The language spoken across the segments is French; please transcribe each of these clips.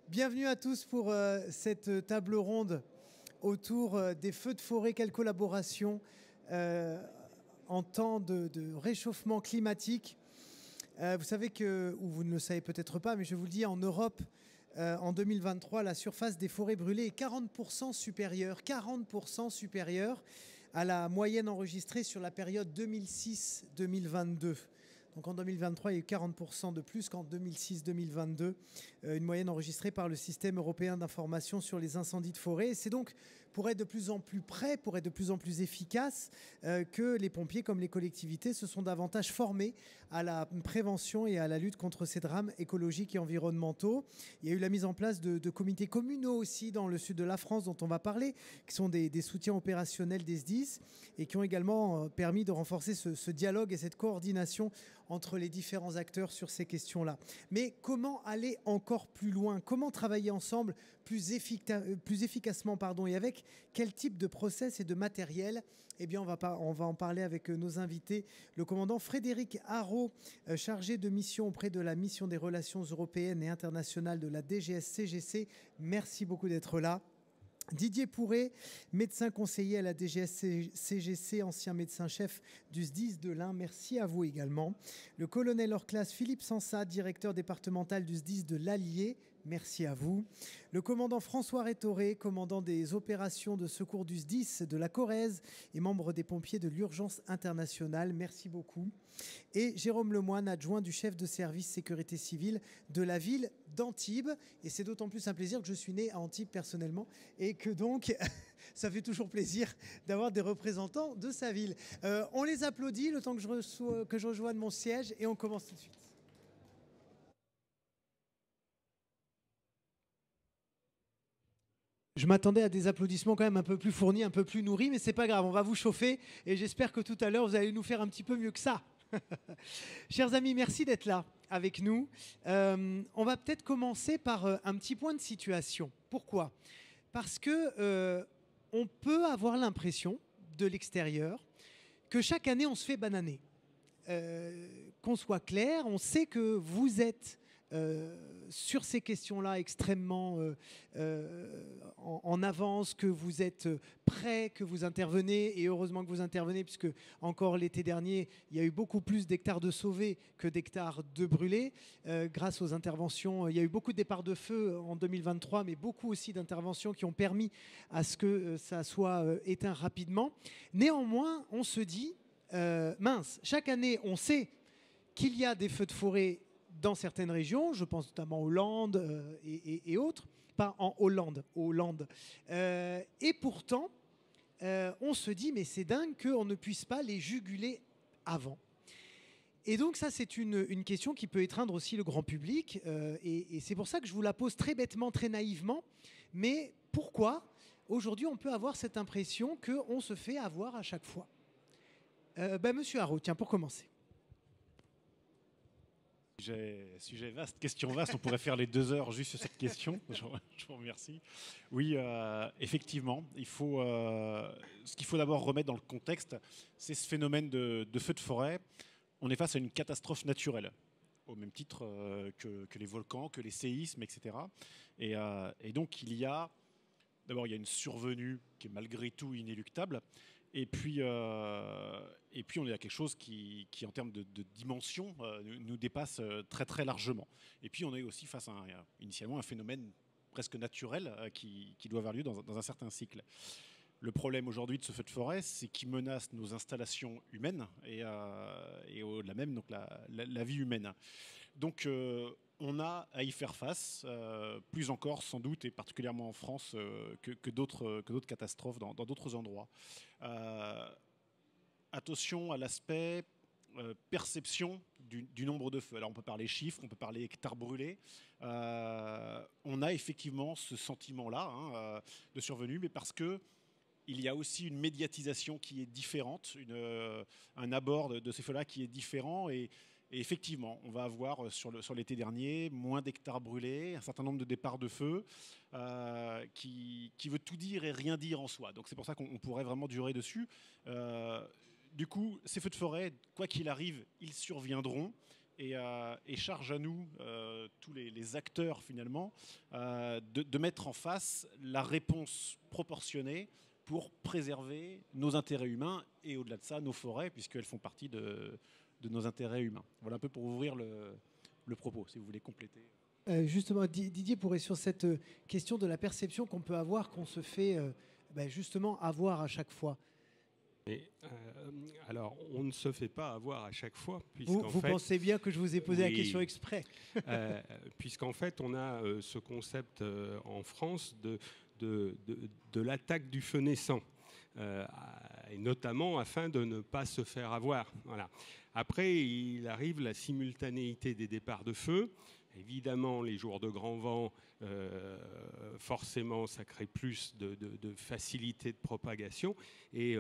Bienvenue à tous pour cette table ronde autour des feux de forêt. Quelle collaboration en temps de réchauffement climatique. Vous savez que, ou vous ne le savez peut-être pas, mais je vous le dis, en Europe, en 2023, la surface des forêts brûlées est 40% supérieure à la moyenne enregistrée sur la période 2006-2022. Donc en 2023, il y a eu 40% de plus qu'en 2006-2022, une moyenne enregistrée par le système européen d'information sur les incendies de forêt. Et c'est donc pour être de plus en plus près, pour être de plus en plus efficace, que les pompiers comme les collectivités se sont davantage formés à la prévention et à la lutte contre ces drames écologiques et environnementaux. Il y a eu la mise en place de comités communaux aussi dans le sud de la France dont on va parler, qui sont des soutiens opérationnels des SDIS et qui ont également permis de renforcer ce dialogue et cette coordination entre les différents acteurs sur ces questions-là. Mais comment aller encore plus loin? Comment travailler ensemble plus efficacement et avec quel type de process et de matériel? Eh bien, on va en parler avec nos invités. Le commandant Frédéric Haraud, chargé de mission auprès de la mission des relations européennes et internationales de la DGS-CGC. Merci beaucoup d'être là. Didier Pourret, médecin conseiller à la DGS-CGC, ancien médecin-chef du SDIS de l'Ain. Merci à vous également. Le colonel hors classe Philippe Sansa, directeur départemental du SDIS de l'Allier. Merci à vous. Le commandant François Rétoré, commandant des opérations de secours du SDIS de la Corrèze et membre des pompiers de l'urgence internationale. Merci beaucoup. Et Jérôme Lemoine, adjoint du chef de service sécurité civile de la ville d'Antibes. Et c'est d'autant plus un plaisir que je suis né à Antibes personnellement et que donc ça fait toujours plaisir d'avoir des représentants de sa ville. On les applaudit le temps que je rejoigne mon siège et on commence tout de suite. Je m'attendais à des applaudissements quand même un peu plus fournis, un peu plus nourris, mais c'est pas grave, on va vous chauffer et j'espère que tout à l'heure vous allez nous faire un petit peu mieux que ça. Chers amis, merci d'être là avec nous. On va peut-être commencer par un petit point de situation. Pourquoi? Parce que on peut avoir l'impression de l'extérieur que chaque année on se fait bananer. Qu'on soit clair, on sait que vous êtes sur ces questions-là extrêmement en avance, que vous êtes prêts, que vous intervenez, et heureusement que vous intervenez, puisque encore l'été dernier, il y a eu beaucoup plus d'hectares de sauvés que d'hectares de brûlés. Grâce aux interventions, il y a eu beaucoup de départs de feu en 2023, mais beaucoup aussi d'interventions qui ont permis à ce que ça soit éteint rapidement. Néanmoins, on se dit, mince, chaque année, on sait qu'il y a des feux de forêt dans certaines régions, je pense notamment aux Landes et autres, pas en Hollande, aux Landes. Et pourtant, on se dit, mais c'est dingue qu'on ne puisse pas les juguler avant. Et donc ça, c'est une question qui peut étreindre aussi le grand public. Et c'est pour ça que je vous la pose très bêtement, très naïvement. Mais pourquoi aujourd'hui on peut avoir cette impression qu'on se fait avoir à chaque fois? Monsieur Haraud, tiens, pour commencer. Sujet vaste, question vaste, on pourrait faire les 2 heures juste sur cette question, je vous remercie. Oui, effectivement, ce qu'il faut d'abord remettre dans le contexte, c'est ce phénomène de feu de forêt. On est face à une catastrophe naturelle, au même titre que les volcans, que les séismes, etc. Et donc d'abord il y a une survenue qui est malgré tout inéluctable. Et puis on est à quelque chose qui en termes de dimension, nous dépasse très très largement. Et puis on est aussi face à initialement un phénomène presque naturel qui doit avoir lieu dans un certain cycle. Le problème aujourd'hui de ce feu de forêt, c'est qu'il menace nos installations humaines et au-delà même donc la vie humaine. Donc on a à y faire face, plus encore sans doute, et particulièrement en France, que d'autres catastrophes dans d'autres endroits. Attention à l'aspect perception du nombre de feux. Alors on peut parler chiffres, on peut parler hectares brûlés. On a effectivement ce sentiment-là de survenue, mais parce que il y a aussi une médiatisation qui est différente, un abord de ces feux-là qui est différent. Et effectivement, on va avoir sur l'été dernier moins d'hectares brûlés, un certain nombre de départs de feu qui veut tout dire et rien dire en soi. Donc c'est pour ça qu'on pourrait vraiment durer dessus. Du coup, ces feux de forêt, quoi qu'il arrive, ils surviendront. et charge à nous, tous les acteurs finalement, de mettre en face la réponse proportionnée pour préserver nos intérêts humains et au-delà de ça, nos forêts, puisqu'elles font partie de nos intérêts humains. Voilà un peu pour ouvrir le propos, si vous voulez compléter. Justement, Didier pourrait sur cette question de la perception qu'on peut avoir, qu'on se fait justement avoir à chaque fois. Mais, alors, on ne se fait pas avoir à chaque fois. Vous pensez bien que je vous ai posé la question exprès. Puisqu'en fait, on a ce concept en France de l'attaque du feu naissant, et notamment afin de ne pas se faire avoir. Voilà. Après, il arrive la simultanéité des départs de feu. Évidemment, les jours de grand vent, forcément, ça crée plus de facilité de propagation. Et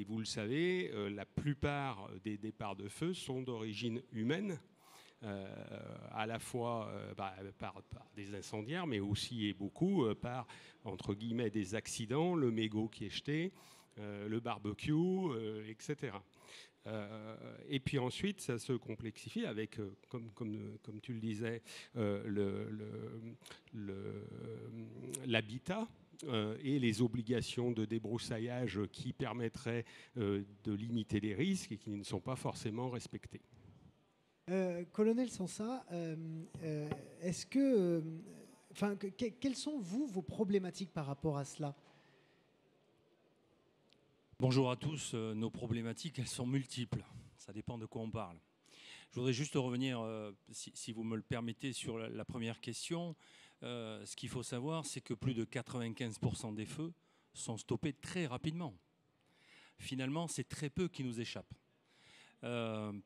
vous le savez, la plupart des départs de feu sont d'origine humaine, à la fois par des incendiaires, mais aussi et beaucoup par, entre guillemets, des accidents, le mégot qui est jeté, le barbecue, etc. Et puis ensuite, ça se complexifie avec, comme tu le disais, l'habitat et les obligations de débroussaillage qui permettraient de limiter les risques et qui ne sont pas forcément respectés. Colonel Sansa, est-ce que, quelles sont vos problématiques par rapport à cela ? Bonjour à tous. Nos problématiques, elles sont multiples. Ça dépend de quoi on parle. Je voudrais juste revenir, si vous me le permettez, sur la première question. Ce qu'il faut savoir, c'est que plus de 95% des feux sont stoppés très rapidement. Finalement, c'est très peu qui nous échappent.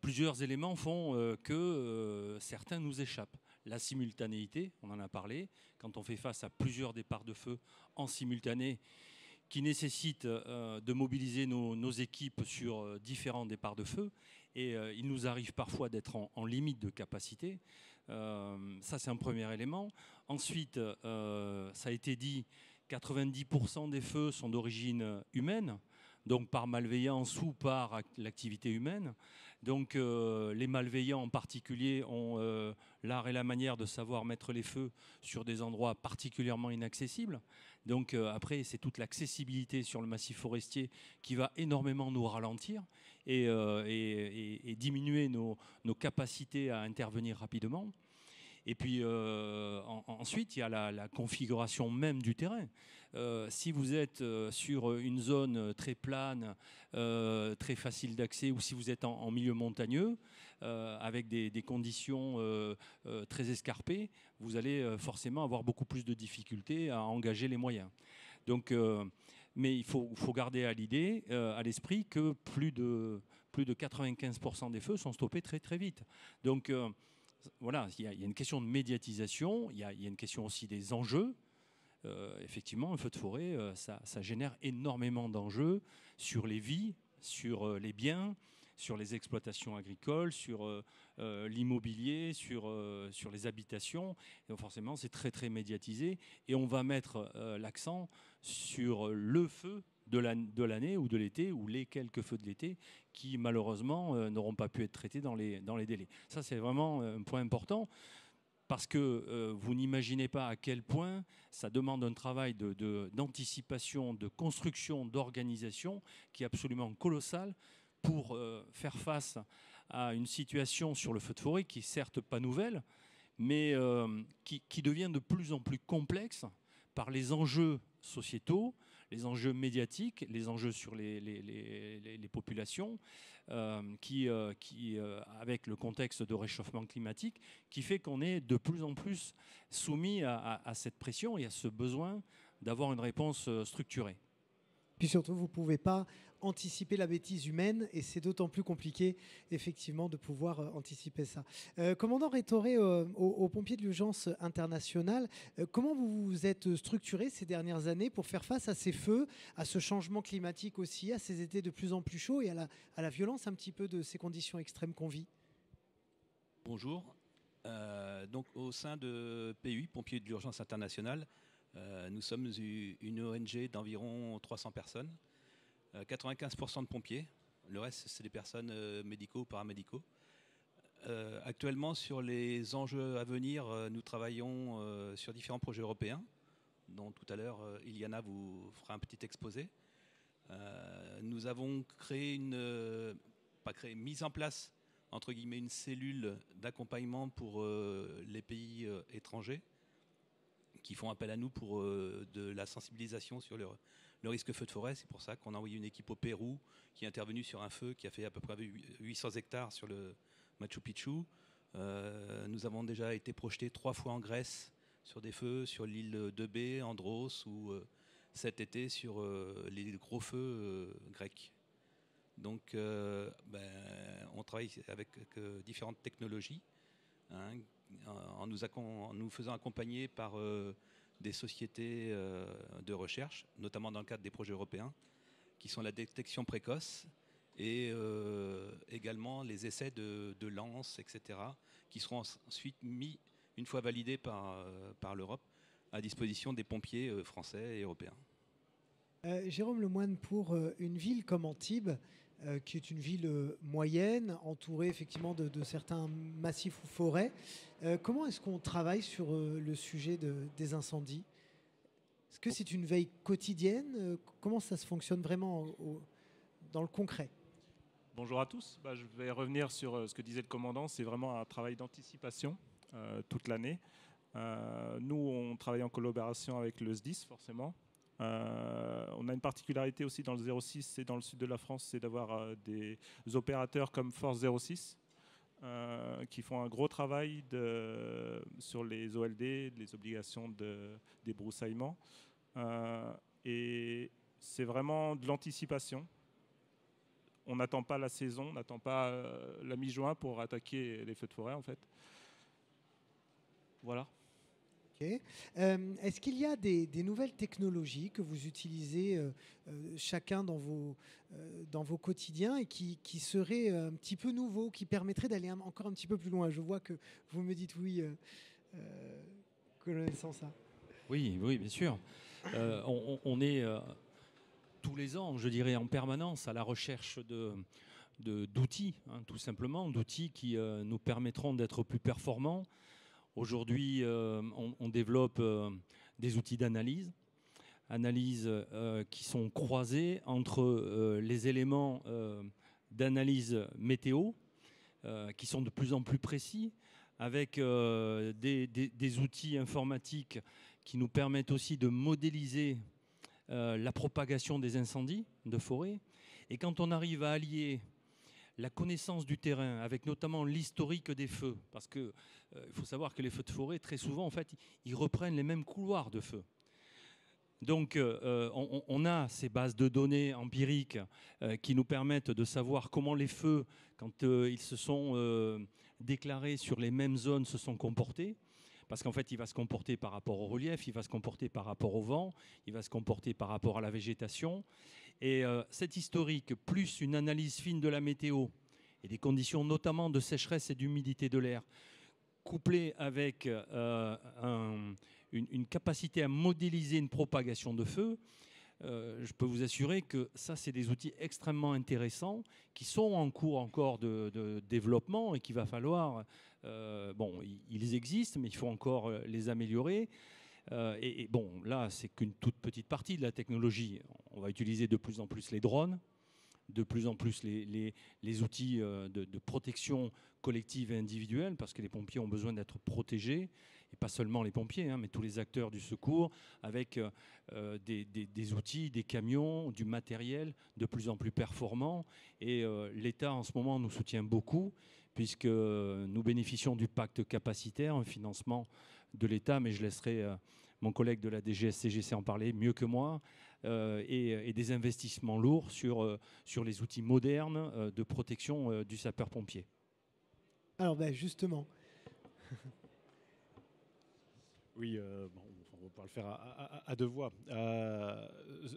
Plusieurs éléments font que certains nous échappent. La simultanéité, on en a parlé, quand on fait face à plusieurs départs de feu en simultané, qui nécessite de mobiliser nos équipes sur différents départs de feu. Et il nous arrive parfois d'être en limite de capacité. Ça, c'est un premier élément. Ensuite, ça a été dit, 90% des feux sont d'origine humaine, donc par malveillance ou par l'activité humaine. Donc les malveillants en particulier ont l'art et la manière de savoir mettre les feux sur des endroits particulièrement inaccessibles. Donc après, c'est toute l'accessibilité sur le massif forestier qui va énormément nous ralentir et diminuer nos capacités à intervenir rapidement. Et puis ensuite, il y a la configuration même du terrain. Si vous êtes sur une zone très plane, très facile d'accès, ou si vous êtes en milieu montagneux, avec des conditions très escarpées, vous allez forcément avoir beaucoup plus de difficultés à engager les moyens. Donc, mais il faut garder à l'esprit que plus de 95% des feux sont stoppés très très vite. Donc voilà, il y a une question de médiatisation, il y a une question aussi des enjeux. Effectivement, un feu de forêt, ça génère énormément d'enjeux sur les vies, sur les biens, sur les exploitations agricoles, sur l'immobilier, sur les habitations. Et donc forcément, c'est très très médiatisé. Et on va mettre l'accent sur le feu de l'année ou de l'été, ou les quelques feux de l'été qui malheureusement n'auront pas pu être traités dans les délais. Ça, c'est vraiment un point important, parce que vous n'imaginez pas à quel point ça demande un travail d'anticipation, de construction, d'organisation qui est absolument colossal pour faire face à une situation sur le feu de forêt qui est certes pas nouvelle, mais qui devient de plus en plus complexe par les enjeux sociétaux, les enjeux médiatiques, les enjeux sur les populations, avec le contexte de réchauffement climatique, qui fait qu'on est de plus en plus soumis à cette pression et à ce besoin d'avoir une réponse structurée. Puis surtout, vous ne pouvez pas anticiper la bêtise humaine, et c'est d'autant plus compliqué, effectivement, de pouvoir anticiper ça. Commandant Rétoré, aux pompiers de l'urgence internationale, comment vous vous êtes structuré ces dernières années pour faire face à ces feux, à ce changement climatique aussi, à ces étés de plus en plus chauds et à la violence un petit peu de ces conditions extrêmes qu'on vit ? Bonjour. Donc, au sein de PUI, Pompiers de l'urgence internationale, nous sommes une ONG d'environ 300 personnes, 95% de pompiers, le reste c'est des personnes médicaux ou paramédicaux. Actuellement, sur les enjeux à venir, nous travaillons sur différents projets européens, dont tout à l'heure, Iliana vous fera un petit exposé. Nous avons créé mis en place, entre guillemets, une cellule d'accompagnement pour les pays étrangers qui font appel à nous pour de la sensibilisation sur le risque feu de forêt. C'est pour ça qu'on a envoyé une équipe au Pérou qui est intervenue sur un feu qui a fait à peu près 800 hectares sur le Machu Picchu. Nous avons déjà été projetés 3 fois en Grèce sur des feux, sur l'île de Bé, Andros, ou cet été sur les gros feux grecs. Donc on travaille avec différentes technologies, hein, en nous faisant accompagner par des sociétés de recherche, notamment dans le cadre des projets européens, qui sont la détection précoce et également les essais de lances, etc., qui seront ensuite mis, une fois validés par l'Europe, à disposition des pompiers français et européens. Jérôme Lemoine, pour une ville comme Antibes, qui est une ville moyenne, entourée effectivement de certains massifs ou forêts, comment est-ce qu'on travaille sur le sujet des incendies? Est-ce que c'est une veille quotidienne? Comment ça se fonctionne vraiment dans le concret? Bonjour à tous. Je vais revenir sur ce que disait le commandant. C'est vraiment un travail d'anticipation toute l'année. Nous, on travaille en collaboration avec le SDIS, forcément. On a une particularité aussi dans le 06 et dans le sud de la France, c'est d'avoir des opérateurs comme Force 06 qui font un gros travail sur les OLD, les obligations de débroussaillement. Et c'est vraiment de l'anticipation. On n'attend pas la saison, on n'attend pas la mi-juin pour attaquer les feux de forêt, en fait. Voilà. Okay. Est-ce qu'il y a des nouvelles technologies que vous utilisez chacun dans vos quotidiens et qui seraient un petit peu nouveaux, qui permettraient d'aller encore un petit peu plus loin? Je vois que vous me dites oui, colonel Sansa. Oui, bien sûr. On est tous les ans, je dirais en permanence, à la recherche d'outils, hein, tout simplement, d'outils qui nous permettront d'être plus performants. Aujourd'hui, on développe des outils d'analyse qui sont croisés entre les éléments d'analyse météo, qui sont de plus en plus précis, avec des outils informatiques qui nous permettent aussi de modéliser la propagation des incendies de forêt. Et quand on arrive à allier la connaissance du terrain, avec notamment l'historique des feux, parce qu'il faut savoir que les feux de forêt, très souvent, en fait, ils reprennent les mêmes couloirs de feu. Donc, on a ces bases de données empiriques qui nous permettent de savoir comment les feux, quand ils se sont déclarés sur les mêmes zones, se sont comportés. Parce qu'en fait, il va se comporter par rapport au relief, il va se comporter par rapport au vent, il va se comporter par rapport à la végétation. Et cet historique, plus une analyse fine de la météo et des conditions notamment de sécheresse et d'humidité de l'air, couplée avec une capacité à modéliser une propagation de feu, je peux vous assurer que ça, c'est des outils extrêmement intéressants qui sont en cours encore de développement et qu'il va falloir... ils existent, mais il faut encore les améliorer. Et bon, là, c'est qu'une toute petite partie de la technologie. On va utiliser de plus en plus les drones, de plus en plus les outils de protection collective et individuelle, parce que les pompiers ont besoin d'être protégés, et pas seulement les pompiers, hein, mais tous les acteurs du secours, avec des outils, des camions, du matériel de plus en plus performant. Et l'État, en ce moment, nous soutient beaucoup, puisque nous bénéficions du pacte capacitaire, un financement de l'État, mais je laisserai mon collègue de la DGS-CGC en parler mieux que moi, et des investissements lourds sur les outils modernes de protection du sapeur-pompier. Alors justement. Oui, on va pouvoir le faire à deux voix.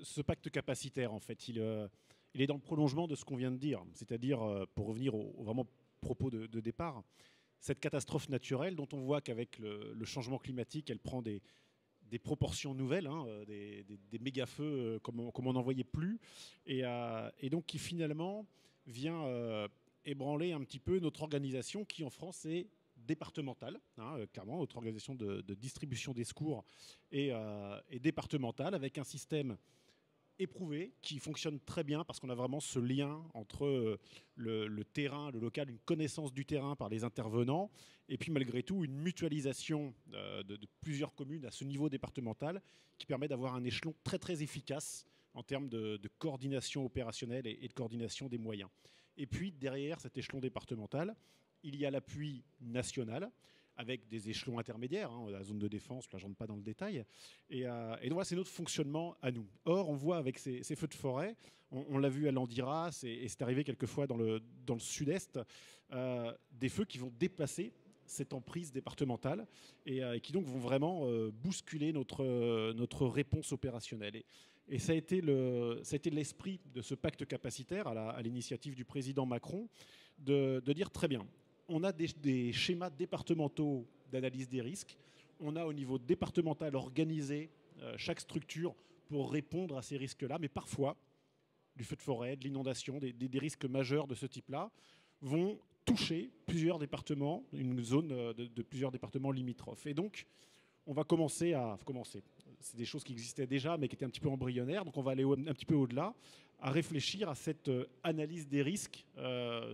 Ce pacte capacitaire, en fait, il est dans le prolongement de ce qu'on vient de dire. C'est-à-dire, pour revenir au vraiment propos de départ, cette catastrophe naturelle dont on voit qu'avec le changement climatique, elle prend des proportions nouvelles, hein, des méga-feux comme on n'en voyait plus, et donc qui finalement vient ébranler un petit peu notre organisation qui en France est départementale. Clairement, notre organisation de distribution des secours est départementale avec un système éprouvé, qui fonctionne très bien parce qu'on a vraiment ce lien entre le terrain, le local, une connaissance du terrain par les intervenants, et puis malgré tout une mutualisation de plusieurs communes à ce niveau départemental qui permet d'avoir un échelon très très efficace en termes de coordination opérationnelle et de coordination des moyens. Et puis derrière cet échelon départemental, il y a l'appui national, avec des échelons intermédiaires, la zone de défense, là je ne rentre pas dans le détail. Et donc voilà, c'est notre fonctionnement à nous. Or, on voit avec ces feux de forêt, on l'a vu à Landiras, et c'est arrivé quelquefois dans le sud-est, des feux qui vont dépasser cette emprise départementale et qui donc vont vraiment bousculer notre réponse opérationnelle. Et ça a été l'esprit de ce pacte capacitaire à l'initiative du président Macron de dire très bien, on a des schémas départementaux d'analyse des risques. On a au niveau départemental organisé chaque structure pour répondre à ces risques-là. Mais parfois, du feu de forêt, de l'inondation, des risques majeurs de ce type-là vont toucher plusieurs départements, une zone de plusieurs départements limitrophes. Et donc, on va commencer. C'est des choses qui existaient déjà, mais qui étaient un petit peu embryonnaires. Donc, on va aller un petit peu au-delà, à réfléchir à cette analyse des risques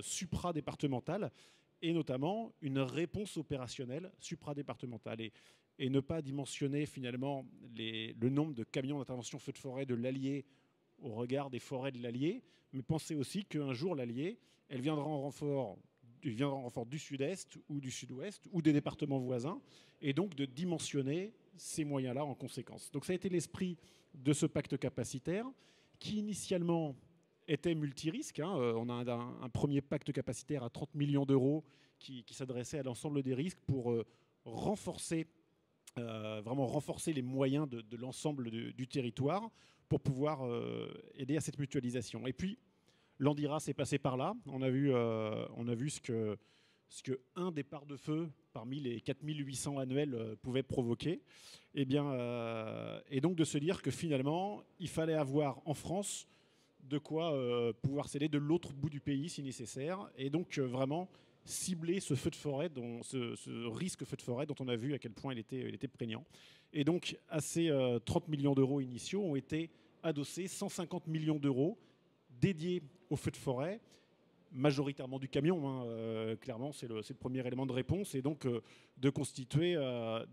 supra-départementale, et notamment une réponse opérationnelle supradépartementale. Et ne pas dimensionner finalement le nombre de camions d'intervention feu de forêt de l'Allier au regard des forêts de l'Allier, mais penser aussi qu'un jour l'Allier, elle viendra en renfort du sud-est ou du sud-ouest ou des départements voisins, et donc de dimensionner ces moyens-là en conséquence. Donc ça a été l'esprit de ce pacte capacitaire qui initialement était multirisque. On a un premier pacte capacitaire à 30 millions d'euros qui s'adressait à l'ensemble des risques pour renforcer les moyens de l'ensemble du territoire pour pouvoir aider à cette mutualisation. Et puis, Landiras est passé par là. On a vu ce que un départ de feu parmi les 4800 annuels pouvait provoquer. Et donc de se dire que finalement, il fallait avoir en France de quoi pouvoir s'aider de l'autre bout du pays si nécessaire, et donc vraiment cibler ce feu de forêt, ce risque feu de forêt dont on a vu à quel point il était prégnant. Et donc à ces 30 millions d'euros initiaux ont été adossés 150 millions d'euros dédiés au feu de forêt, majoritairement du camion, clairement c'est le premier élément de réponse, et donc de constituer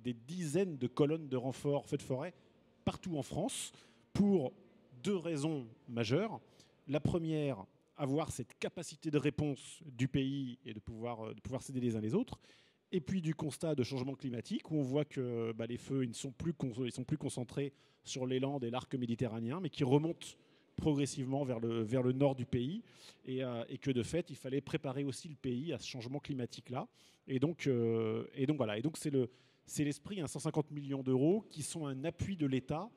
des dizaines de colonnes de renfort feu de forêt partout en France pour deux raisons majeures. La première, avoir cette capacité de réponse du pays et de pouvoir s'aider les uns les autres. Et puis du constat de changement climatique où on voit que les feux ils sont plus concentrés sur les Landes et l'arc méditerranéen, mais qui remontent progressivement vers le nord du pays, et que de fait il fallait préparer aussi le pays à ce changement climatique-là. Et donc voilà. Et donc c'est l'esprit, 150 millions d'euros qui sont un appui de l'État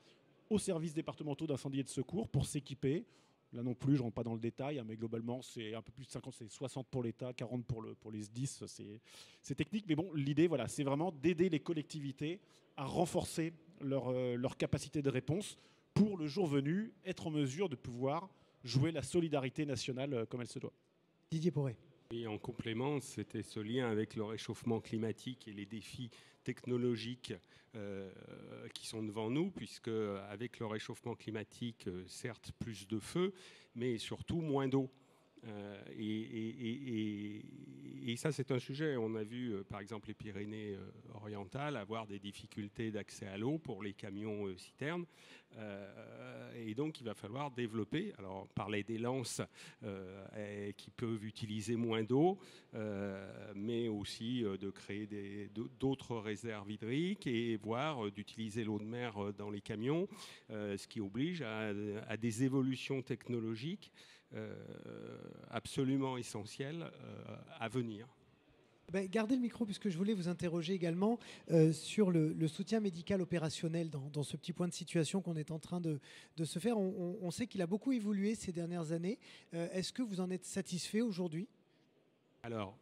aux services départementaux d'incendie et de secours pour s'équiper. Là non plus, je ne rentre pas dans le détail, mais globalement, c'est un peu plus de 50, c'est 60 pour l'État, 40 pour les SDIS. C'est technique, mais bon, l'idée, voilà, c'est vraiment d'aider les collectivités à renforcer leur capacité de réponse pour, le jour venu, être en mesure de pouvoir jouer la solidarité nationale comme elle se doit. Didier Poré. Et en complément, c'était ce lien avec le réchauffement climatique et les défis technologiques qui sont devant nous, puisque avec le réchauffement climatique, certes plus de feu, mais surtout moins d'eau. Et ça, c'est un sujet. On a vu, par exemple, les Pyrénées-Orientales avoir des difficultés d'accès à l'eau pour les camions citernes. Et donc, il va falloir développer. Alors, on parlait des lances qui peuvent utiliser moins d'eau, mais aussi de créer d'autres réserves hydriques et voire d'utiliser l'eau de mer dans les camions, ce qui oblige à des évolutions technologiques absolument essentiel à venir. Gardez le micro puisque je voulais vous interroger également sur le soutien médical opérationnel dans ce petit point de situation qu'on est en train de se faire. On sait qu'il a beaucoup évolué ces dernières années. Est-ce que vous en êtes satisfait aujourd'hui ? Alors,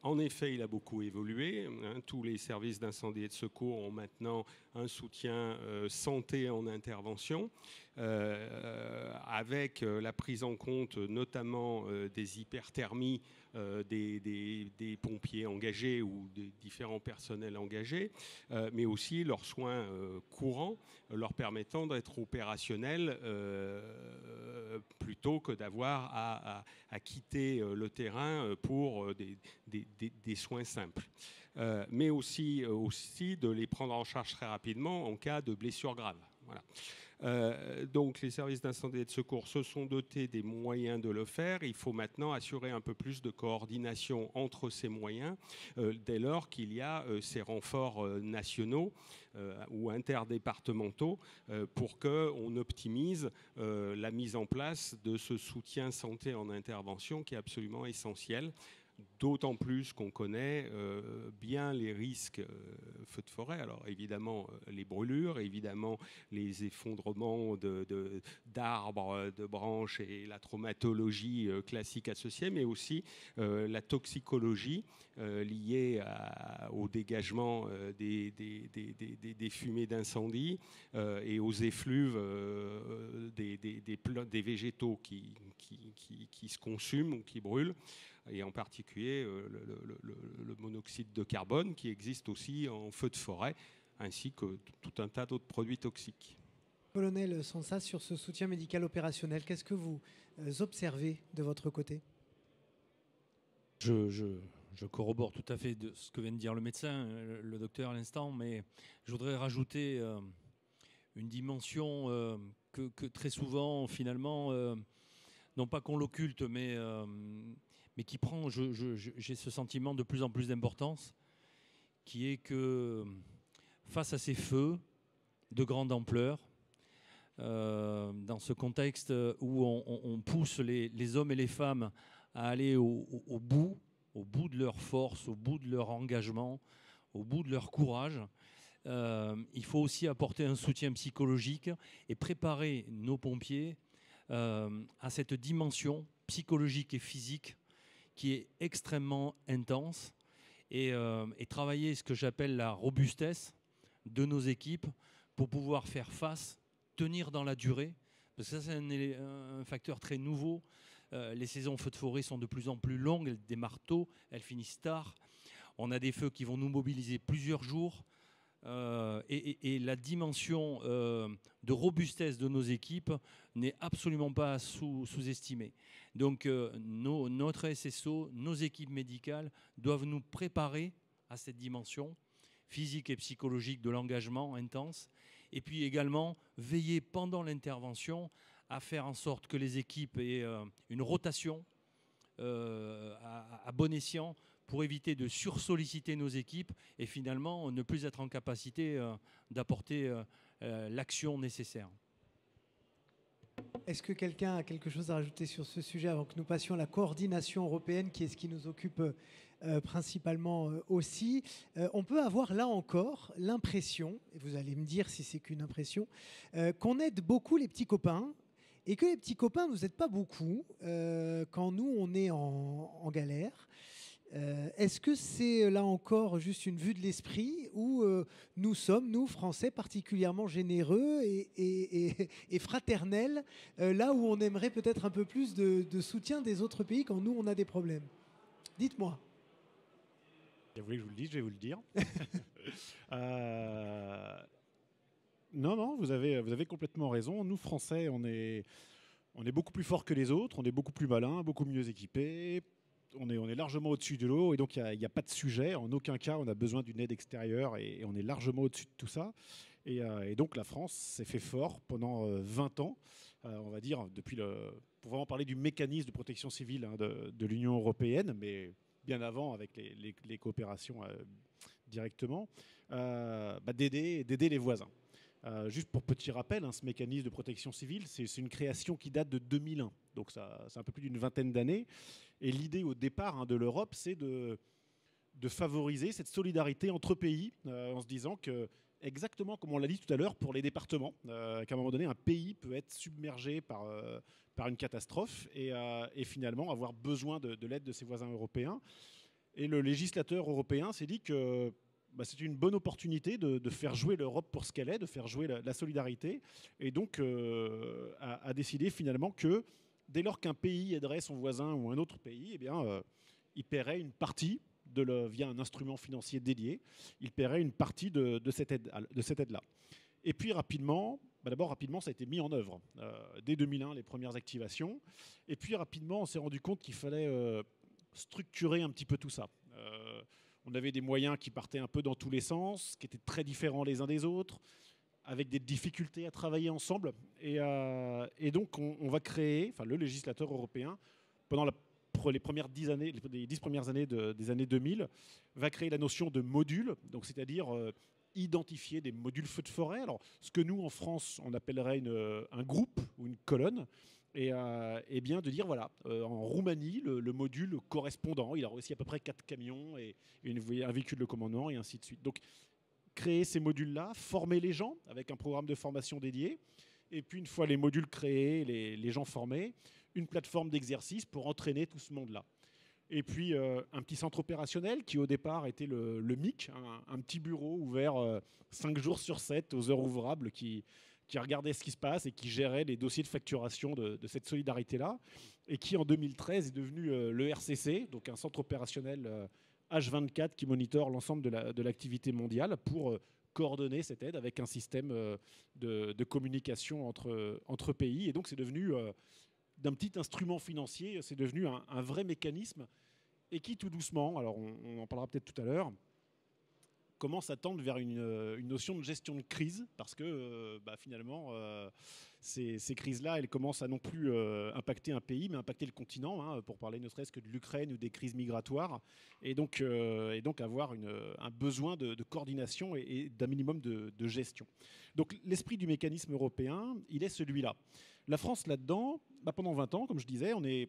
en effet, il a beaucoup évolué. Tous les services d'incendie et de secours ont maintenant un soutien santé en intervention. avec la prise en compte notamment des hyperthermies des pompiers engagés ou des différents personnels engagés, mais aussi leurs soins courants leur permettant d'être opérationnels plutôt que d'avoir à quitter le terrain pour des soins simples. Mais aussi de les prendre en charge très rapidement en cas de blessure grave. Voilà. Donc les services d'incendie et de secours se sont dotés des moyens de le faire. Il faut maintenant assurer un peu plus de coordination entre ces moyens dès lors qu'il y a ces renforts nationaux ou interdépartementaux pour qu'on optimise la mise en place de ce soutien santé en intervention qui est absolument essentiel. D'autant plus qu'on connaît bien les risques feux de forêt. Alors évidemment les brûlures, évidemment les effondrements d'arbres, de branches et la traumatologie classique associée, mais aussi la toxicologie liée au dégagement des fumées d'incendie et aux effluves des végétaux qui se consument ou qui brûlent, et en particulier le monoxyde de carbone qui existe aussi en feu de forêt, ainsi que tout un tas d'autres produits toxiques. Colonel Sansas, sur ce soutien médical opérationnel, qu'est-ce que vous observez de votre côté ? Je corrobore tout à fait de ce que vient de dire le médecin, le docteur à l'instant, mais je voudrais rajouter une dimension que très souvent, finalement, non pas qu'on l'occulte, mais qui prend, j'ai ce sentiment de plus en plus d'importance, qui est que face à ces feux de grande ampleur, dans ce contexte où on pousse les hommes et les femmes à aller au bout de leur force, au bout de leur engagement, au bout de leur courage, il faut aussi apporter un soutien psychologique et préparer nos pompiers à cette dimension psychologique et physique qui est extrêmement intense, et travailler ce que j'appelle la robustesse de nos équipes pour pouvoir faire face, tenir dans la durée, parce que ça c'est un facteur très nouveau. Les saisons feux de forêt sont de plus en plus longues, elles démarrent tôt, elles finissent tard. On a des feux qui vont nous mobiliser plusieurs jours. Et la dimension de robustesse de nos équipes n'est absolument pas sous-estimée. Donc notre SSO, nos équipes médicales doivent nous préparer à cette dimension physique et psychologique de l'engagement intense, et puis également veiller pendant l'intervention à faire en sorte que les équipes aient une rotation à bon escient, pour éviter de sursolliciter nos équipes et finalement ne plus être en capacité d'apporter l'action nécessaire. Est-ce que quelqu'un a quelque chose à rajouter sur ce sujet avant que nous passions à la coordination européenne, qui est ce qui nous occupe principalement aussi? On peut avoir là encore l'impression, et vous allez me dire si c'est qu'une impression, qu'on aide beaucoup les petits copains, et que les petits copains ne nous aident pas beaucoup quand nous on est en galère. Est-ce que c'est là encore juste une vue de l'esprit, ou nous sommes, nous Français, particulièrement généreux et fraternels, là où on aimerait peut-être un peu plus de soutien des autres pays quand nous on a des problèmes? Dites-moi. Vous voulez que je vous le dise, je vais vous le dire. Non, vous avez complètement raison. Nous Français, on est beaucoup plus forts que les autres, on est beaucoup plus malins, beaucoup mieux équipés. On est largement au-dessus de l'eau, et donc il n'y a pas de sujet. En aucun cas, on a besoin d'une aide extérieure, et on est largement au-dessus de tout ça. Et donc la France s'est fait fort pendant 20 ans, on va dire, pour vraiment parler du mécanisme de protection civile de l'Union européenne, mais bien avant avec les coopérations directement, d'aider les voisins. Juste pour petit rappel, ce mécanisme de protection civile, c'est une création qui date de 2001, donc c'est un peu plus d'une vingtaine d'années. Et l'idée au départ de l'Europe, c'est de favoriser cette solidarité entre pays, en se disant que, exactement comme on l'a dit tout à l'heure pour les départements, qu'à un moment donné, un pays peut être submergé par une catastrophe et finalement avoir besoin de l'aide de ses voisins européens. Et le législateur européen s'est dit que c'est une bonne opportunité de faire jouer l'Europe pour ce qu'elle est, de faire jouer la solidarité, et donc a décidé finalement que dès lors qu'un pays aiderait son voisin ou un autre pays, eh bien, il paierait une partie, via un instrument financier dédié, il paierait une partie de cette aide-là. Et puis rapidement, ça a été mis en œuvre. Dès 2001, les premières activations. Et puis rapidement, on s'est rendu compte qu'il fallait structurer un petit peu tout ça. On avait des moyens qui partaient un peu dans tous les sens, qui étaient très différents les uns des autres, avec des difficultés à travailler ensemble. Et donc, on va créer, le législateur européen, pendant les premières 10 années, les 10 premières années des années 2000, va créer la notion de module, donc c'est-à-dire identifier des modules feux de forêt. Alors, ce que nous, en France, on appellerait un groupe ou une colonne, et bien de dire, voilà, en Roumanie, le module correspondant, il a aussi à peu près 4 camions et un véhicule de commandement, et ainsi de suite. Donc, créer ces modules-là, former les gens avec un programme de formation dédié, et puis une fois les modules créés, les gens formés, une plateforme d'exercice pour entraîner tout ce monde-là. Et puis un petit centre opérationnel qui au départ était le MIC, un petit bureau ouvert 5 jours sur 7 aux heures ouvrables qui regardait ce qui se passe et qui gérait les dossiers de facturation de cette solidarité-là, et qui en 2013 est devenu le RCC, donc un centre opérationnel H24 qui monitore l'ensemble de l'activité mondiale pour coordonner cette aide avec un système de communication entre pays. Et donc c'est devenu, d'un petit instrument financier, c'est devenu un vrai mécanisme, et qui tout doucement, alors on en parlera peut-être tout à l'heure, commence à tendre vers une notion de gestion de crise, parce que finalement, ces crises-là, elles commencent à non plus impacter un pays, mais impacter le continent, pour parler ne serait-ce que de l'Ukraine ou des crises migratoires, et donc avoir un besoin de coordination et d'un minimum de gestion. Donc l'esprit du mécanisme européen, il est celui-là. La France, là-dedans, pendant 20 ans, comme je disais, on est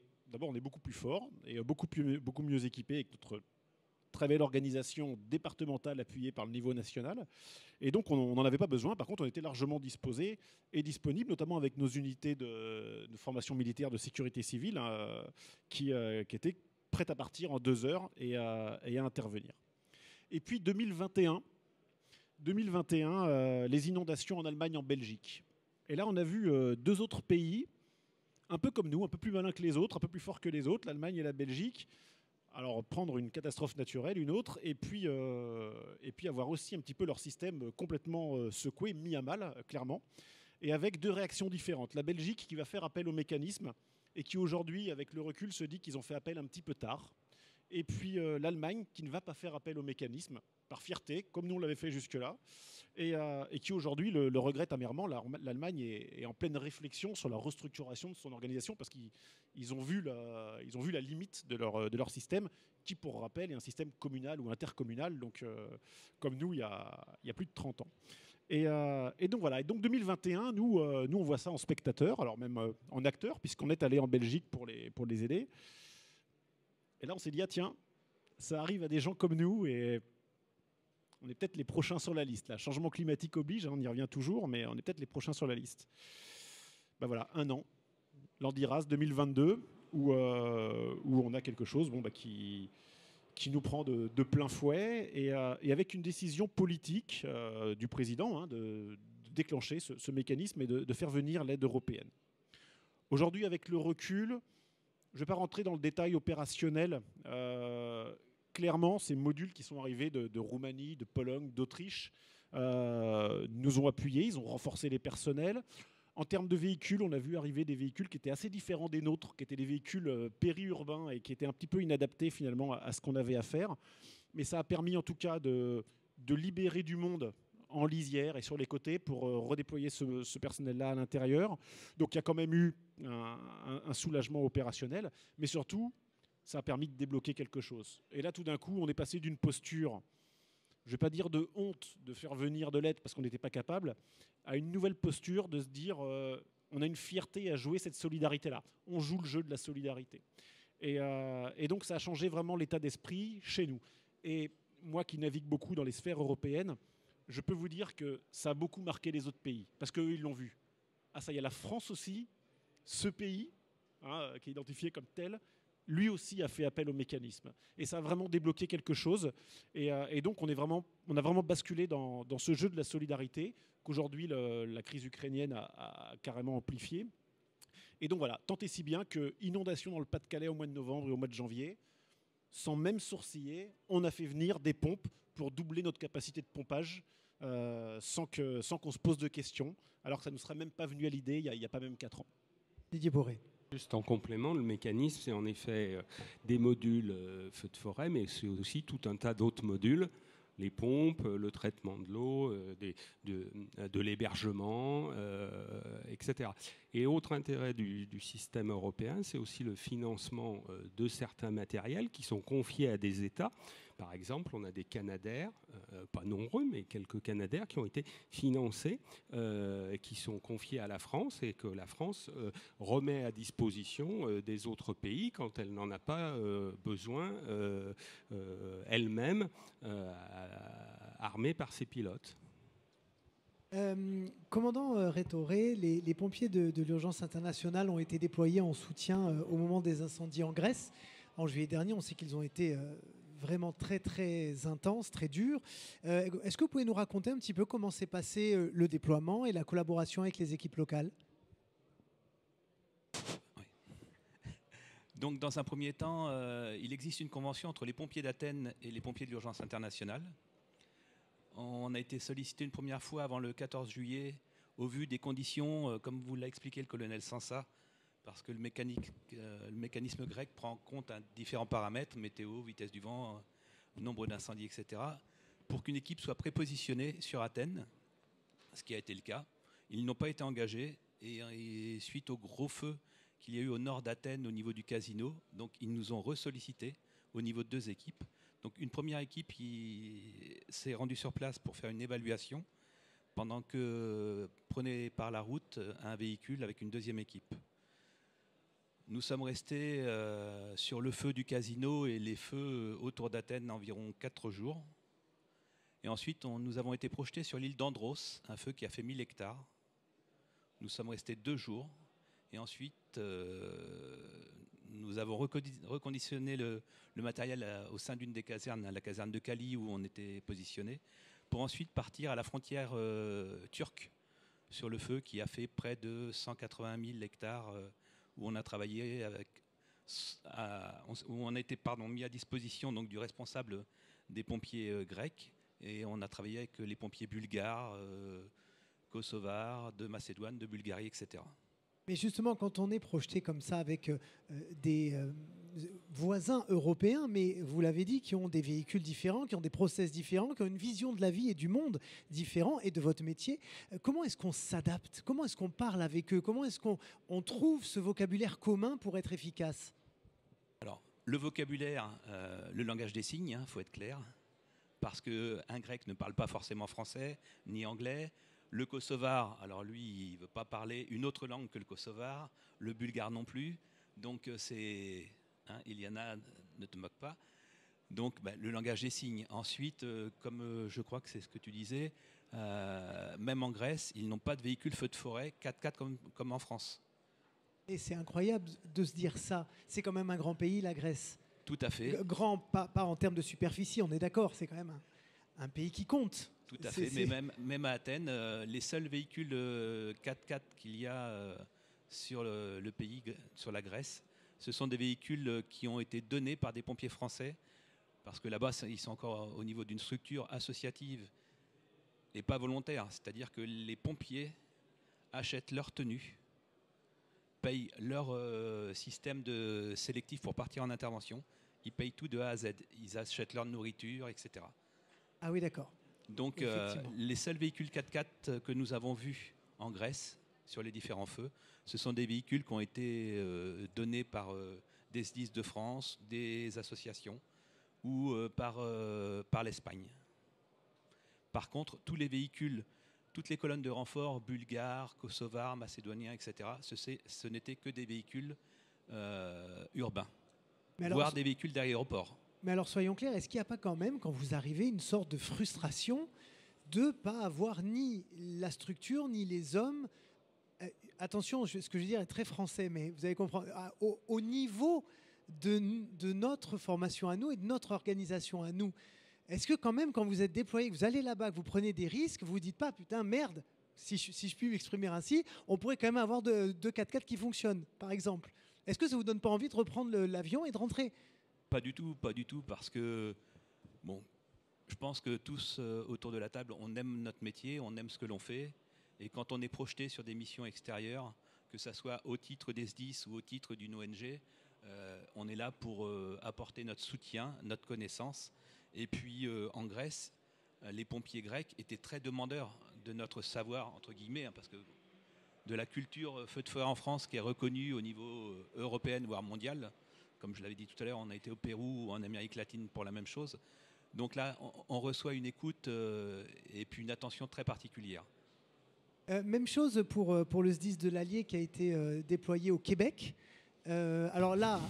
beaucoup plus fort et beaucoup mieux équipé avec notre très belle organisation départementale appuyée par le niveau national. Et donc, on n'en avait pas besoin. Par contre, on était largement disposés et disponibles, notamment avec nos unités de formation militaire de sécurité civile, qui étaient prêtes à partir en 2 heures et à intervenir. Et puis, 2021, les inondations en Allemagne, en Belgique. Et là, on a vu 2 autres pays, un peu comme nous, un peu plus malins que les autres, un peu plus forts que les autres, l'Allemagne et la Belgique. Alors, prendre une catastrophe naturelle, une autre, et puis avoir aussi un petit peu leur système complètement secoué, mis à mal, clairement, et avec 2 réactions différentes. La Belgique qui va faire appel au mécanisme, et qui aujourd'hui, avec le recul, se dit qu'ils ont fait appel un petit peu tard. Et puis l'Allemagne qui ne va pas faire appel au mécanisme, par fierté, comme nous on l'avait fait jusque-là, et qui aujourd'hui le regrette amèrement. L'Allemagne est en pleine réflexion sur la restructuration de son organisation, parce qu'ils ont vu la limite de leur système, qui, pour rappel, est un système communal ou intercommunal, donc comme nous il y a plus de 30 ans. Et donc voilà. Et donc 2021, nous on voit ça en spectateur, alors même en acteur, puisqu'on est allé en Belgique pour les aider. Et là, on s'est dit, tiens, ça arrive à des gens comme nous, et on est peut-être les prochains sur la liste. Là, changement climatique oblige, on y revient toujours, mais on est peut-être les prochains sur la liste. Voilà, 1 an, l'Andiras 2022, où on a quelque chose qui nous prend de plein fouet, et avec une décision politique du président de déclencher ce mécanisme et de faire venir l'aide européenne. Aujourd'hui, avec le recul, je ne vais pas rentrer dans le détail opérationnel. Clairement, ces modules qui sont arrivés de Roumanie, de Pologne, d'Autriche nous ont appuyés, ils ont renforcé les personnels. En termes de véhicules, on a vu arriver des véhicules qui étaient assez différents des nôtres, qui étaient des véhicules périurbains et qui étaient un petit peu inadaptés finalement à ce qu'on avait à faire. Mais ça a permis en tout cas de libérer du monde en lisière et sur les côtés pour redéployer ce personnel-là à l'intérieur. Donc il y a quand même eu un soulagement opérationnel, mais surtout, ça a permis de débloquer quelque chose. Et là, tout d'un coup, on est passé d'une posture, je ne vais pas dire de honte de faire venir de l'aide parce qu'on n'était pas capable, à une nouvelle posture de se dire on a une fierté à jouer cette solidarité-là. On joue le jeu de la solidarité. Et donc, ça a changé vraiment l'état d'esprit chez nous. Et moi qui navigue beaucoup dans les sphères européennes, je peux vous dire que ça a beaucoup marqué les autres pays, parce qu'eux, ils l'ont vu. Ah, ça y est, la France aussi, ce pays, qui est identifié comme tel, lui aussi a fait appel au mécanisme. Et ça a vraiment débloqué quelque chose. Et donc, on a vraiment basculé dans ce jeu de la solidarité qu'aujourd'hui la crise ukrainienne a carrément amplifié. Et donc voilà, tant et si bien que inondation dans le Pas-de-Calais au mois de novembre et au mois de janvier, sans même sourciller, on a fait venir des pompes pour doubler notre capacité de pompage sans qu'on se pose de questions, alors que ça ne nous serait même pas venu à l'idée il n'y a pas même 4 ans. Didier Boré. Juste en complément, le mécanisme, c'est en effet des modules feux de forêt, mais c'est aussi tout un tas d'autres modules, les pompes, le traitement de l'eau, de l'hébergement, etc. Et autre intérêt du système européen, c'est aussi le financement de certains matériels qui sont confiés à des États. Par exemple, on a des Canadair, pas nombreux, mais quelques Canadair qui ont été financés, qui sont confiés à la France et que la France remet à disposition des autres pays quand elle n'en a pas besoin elle-même, armée par ses pilotes. Commandant Rétoré, les pompiers de l'urgence internationale ont été déployés en soutien au moment des incendies en Grèce. En juillet dernier, on sait qu'ils ont été vraiment très très intenses, très durs. Est-ce que vous pouvez nous raconter un petit peu comment s'est passé le déploiement et la collaboration avec les équipes locales ? Oui. Donc dans un premier temps, il existe une convention entre les pompiers d'Athènes et les pompiers de l'urgence internationale. On a été sollicité une première fois avant le 14 juillet au vu des conditions, comme vous l'a expliqué le colonel Sansa, parce que le mécanisme grec prend en compte différents paramètres, météo, vitesse du vent, nombre d'incendies, etc., pour qu'une équipe soit prépositionnée sur Athènes, ce qui a été le cas. Ils n'ont pas été engagés, et suite au gros feu qu'il y a eu au nord d'Athènes au niveau du casino, donc ils nous ont ressollicités au niveau de 2 équipes. Donc une première équipe qui s'est rendue sur place pour faire une évaluation, pendant que prenait par la route un véhicule avec une deuxième équipe. Nous sommes restés sur le feu du casino et les feux autour d'Athènes environ 4 jours. Et ensuite, nous avons été projetés sur l'île d'Andros, un feu qui a fait 1000 hectares. Nous sommes restés 2 jours. Et ensuite, nous avons reconditionné le matériel au sein d'une des casernes, la caserne de Cali où on était positionné, pour ensuite partir à la frontière turque sur le feu qui a fait près de 180 000 hectares où on a travaillé où on a été mis à disposition donc, du responsable des pompiers grecs, et on a travaillé avec les pompiers bulgares, kosovars, de Macédoine, de Bulgarie, etc. Mais justement, quand on est projeté comme ça avec des voisins européens, mais vous l'avez dit, qui ont des véhicules différents, qui ont des process différents, qui ont une vision de la vie et du monde différent et de votre métier, comment est-ce qu'on s'adapte ? Comment est-ce qu'on parle avec eux ? Comment est-ce qu'on trouve ce vocabulaire commun pour être efficace ? Alors, le vocabulaire, le langage des signes, il faut être clair, parce qu'un grec ne parle pas forcément français ni anglais. Le kosovar, alors lui, il ne veut pas parler une autre langue que le kosovar, le bulgare non plus. Donc c'est, Iliana, ne te moque pas. Donc le langage des signes. Ensuite, comme je crois que c'est ce que tu disais, même en Grèce, ils n'ont pas de véhicules feu de forêt 4x4 comme en France. Et c'est incroyable de se dire ça. C'est quand même un grand pays, la Grèce. Tout à fait. Grand, pas en termes de superficie, on est d'accord, c'est quand même un pays qui compte. Tout à fait, mais même à Athènes, les seuls véhicules 4x4 qu'il y a sur le pays, sur la Grèce, ce sont des véhicules qui ont été donnés par des pompiers français, parce que là-bas, ils sont encore au niveau d'une structure associative et pas volontaire. C'est-à-dire que les pompiers achètent leur tenue, payent leur système de sélectif pour partir en intervention, ils payent tout de A à Z. Ils achètent leur nourriture, etc. Ah oui, d'accord. Donc les seuls véhicules 4x4 que nous avons vus en Grèce sur les différents feux, ce sont des véhicules qui ont été donnés par des SDIS de France, des associations ou par l'Espagne. Par contre, tous les véhicules, toutes les colonnes de renfort bulgares, kosovars, macédoniens, etc., ce n'étaient que des véhicules urbains, voire des véhicules d'aéroport. Mais alors soyons clairs, est-ce qu'il n'y a pas quand même, quand vous arrivez, une sorte de frustration de ne pas avoir ni la structure, ni les hommes, attention, ce que je veux dire est très français, mais vous allez comprendre, au niveau de notre formation à nous et de notre organisation à nous. Est-ce que quand même, quand vous êtes déployé, que vous allez là-bas, que vous prenez des risques, vous ne vous dites pas, putain, merde, si je puis m'exprimer ainsi, on pourrait quand même avoir deux 4x4 qui fonctionnent, par exemple. Est-ce que ça ne vous donne pas envie de reprendre l'avion et de rentrer? Pas du tout, parce que, bon, je pense que tous autour de la table, on aime notre métier, on aime ce que l'on fait, et quand on est projeté sur des missions extérieures, que ce soit au titre des SDIS ou au titre d'une ONG, on est là pour apporter notre soutien, notre connaissance. Et puis en Grèce, les pompiers grecs étaient très demandeurs de notre savoir, entre guillemets, parce que de la culture feu de forêt en France qui est reconnue au niveau européen, voire mondial. Comme je l'avais dit tout à l'heure, on a été au Pérou ou en Amérique latine pour la même chose. Donc là, on reçoit une écoute et puis une attention très particulière. Même chose pour le SDIS de l'Allier qui a été déployé au Québec. Alors là,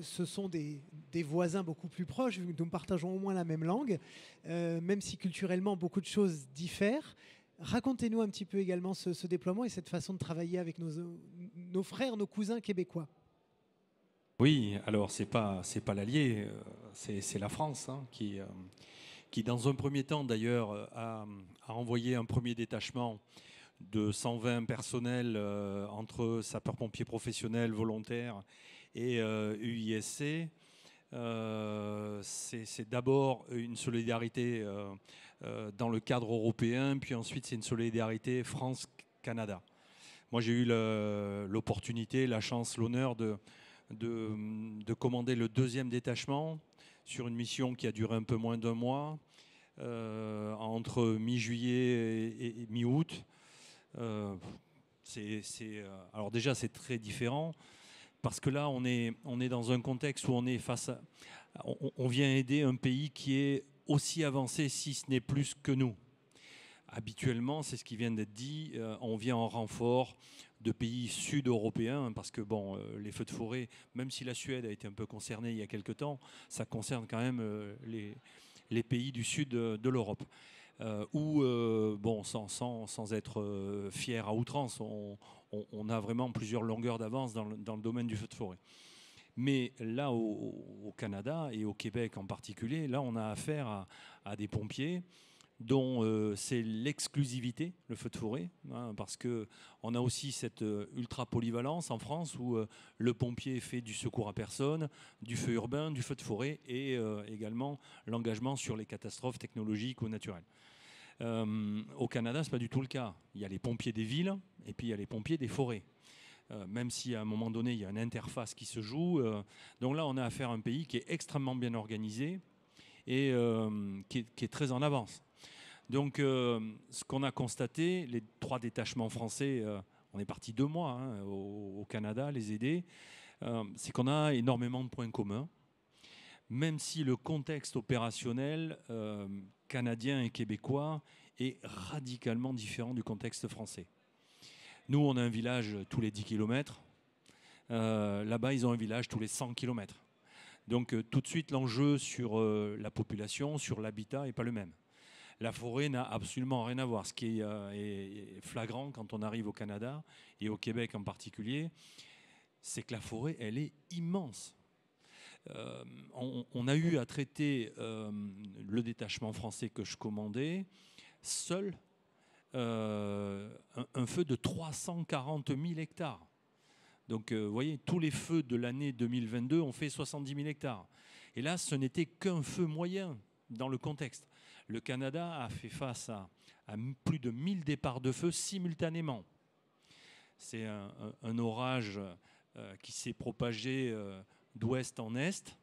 ce sont des voisins beaucoup plus proches, vu que nous partageons au moins la même langue, même si culturellement beaucoup de choses diffèrent. Racontez-nous un petit peu également ce déploiement et cette façon de travailler avec nos frères, nos cousins québécois. Oui, alors c'est pas l'Allier, c'est la France hein, qui dans un premier temps d'ailleurs a envoyé un premier détachement de 120 personnels entre sapeurs-pompiers professionnels, volontaires et UISC. C'est d'abord une solidarité dans le cadre européen, puis ensuite c'est une solidarité France-Canada. Moi j'ai eu l'opportunité, la chance, l'honneur de commander le deuxième détachement sur une mission qui a duré un peu moins d'1 mois, entre mi-juillet et mi-août. Alors déjà c'est très différent parce que là on est dans un contexte où on est on vient aider un pays qui est aussi avancé si ce n'est plus que nous. Habituellement, c'est ce qui vient d'être dit, on vient en renfort de pays sud-européens parce que bon, les feux de forêt, même si la Suède a été un peu concernée il y a quelque temps, ça concerne quand même les pays du sud de l'Europe. Où, bon, sans être fier à outrance, on a vraiment plusieurs longueurs d'avance dans le domaine du feu de forêt. Mais là, au Canada et au Québec en particulier, là, on a affaire à des pompiers dont c'est l'exclusivité, le feu de forêt, hein, parce qu'on a aussi cette ultra-polyvalence en France où le pompier fait du secours à personne, du feu urbain, du feu de forêt et également l'engagement sur les catastrophes technologiques ou naturelles. Au Canada, ce n'est pas du tout le cas. Il y a les pompiers des villes et puis il y a les pompiers des forêts. Même si à un moment donné, il y a une interface qui se joue. Donc là, on a affaire à un pays qui est extrêmement bien organisé et qui est très en avance. Donc, ce qu'on a constaté, les 3 détachements français, on est parti 2 mois hein, au Canada, les aider, c'est qu'on a énormément de points communs, même si le contexte opérationnel canadien et québécois est radicalement différent du contexte français. Nous, on a un village tous les 10 km. Là-bas, ils ont un village tous les 100 km. Donc, tout de suite, l'enjeu sur la population, sur l'habitat n'est pas le même. La forêt n'a absolument rien à voir. Ce qui est flagrant quand on arrive au Canada, et au Québec en particulier, c'est que la forêt, elle est immense. On a eu à traiter le détachement français que je commandais, seul, un feu de 340 000 hectares. Donc, vous voyez, tous les feux de l'année 2022 ont fait 70 000 hectares. Et là, ce n'était qu'un feu moyen dans le contexte. Le Canada a fait face à plus de 1000 départs de feu simultanément. C'est un orage qui s'est propagé d'ouest en est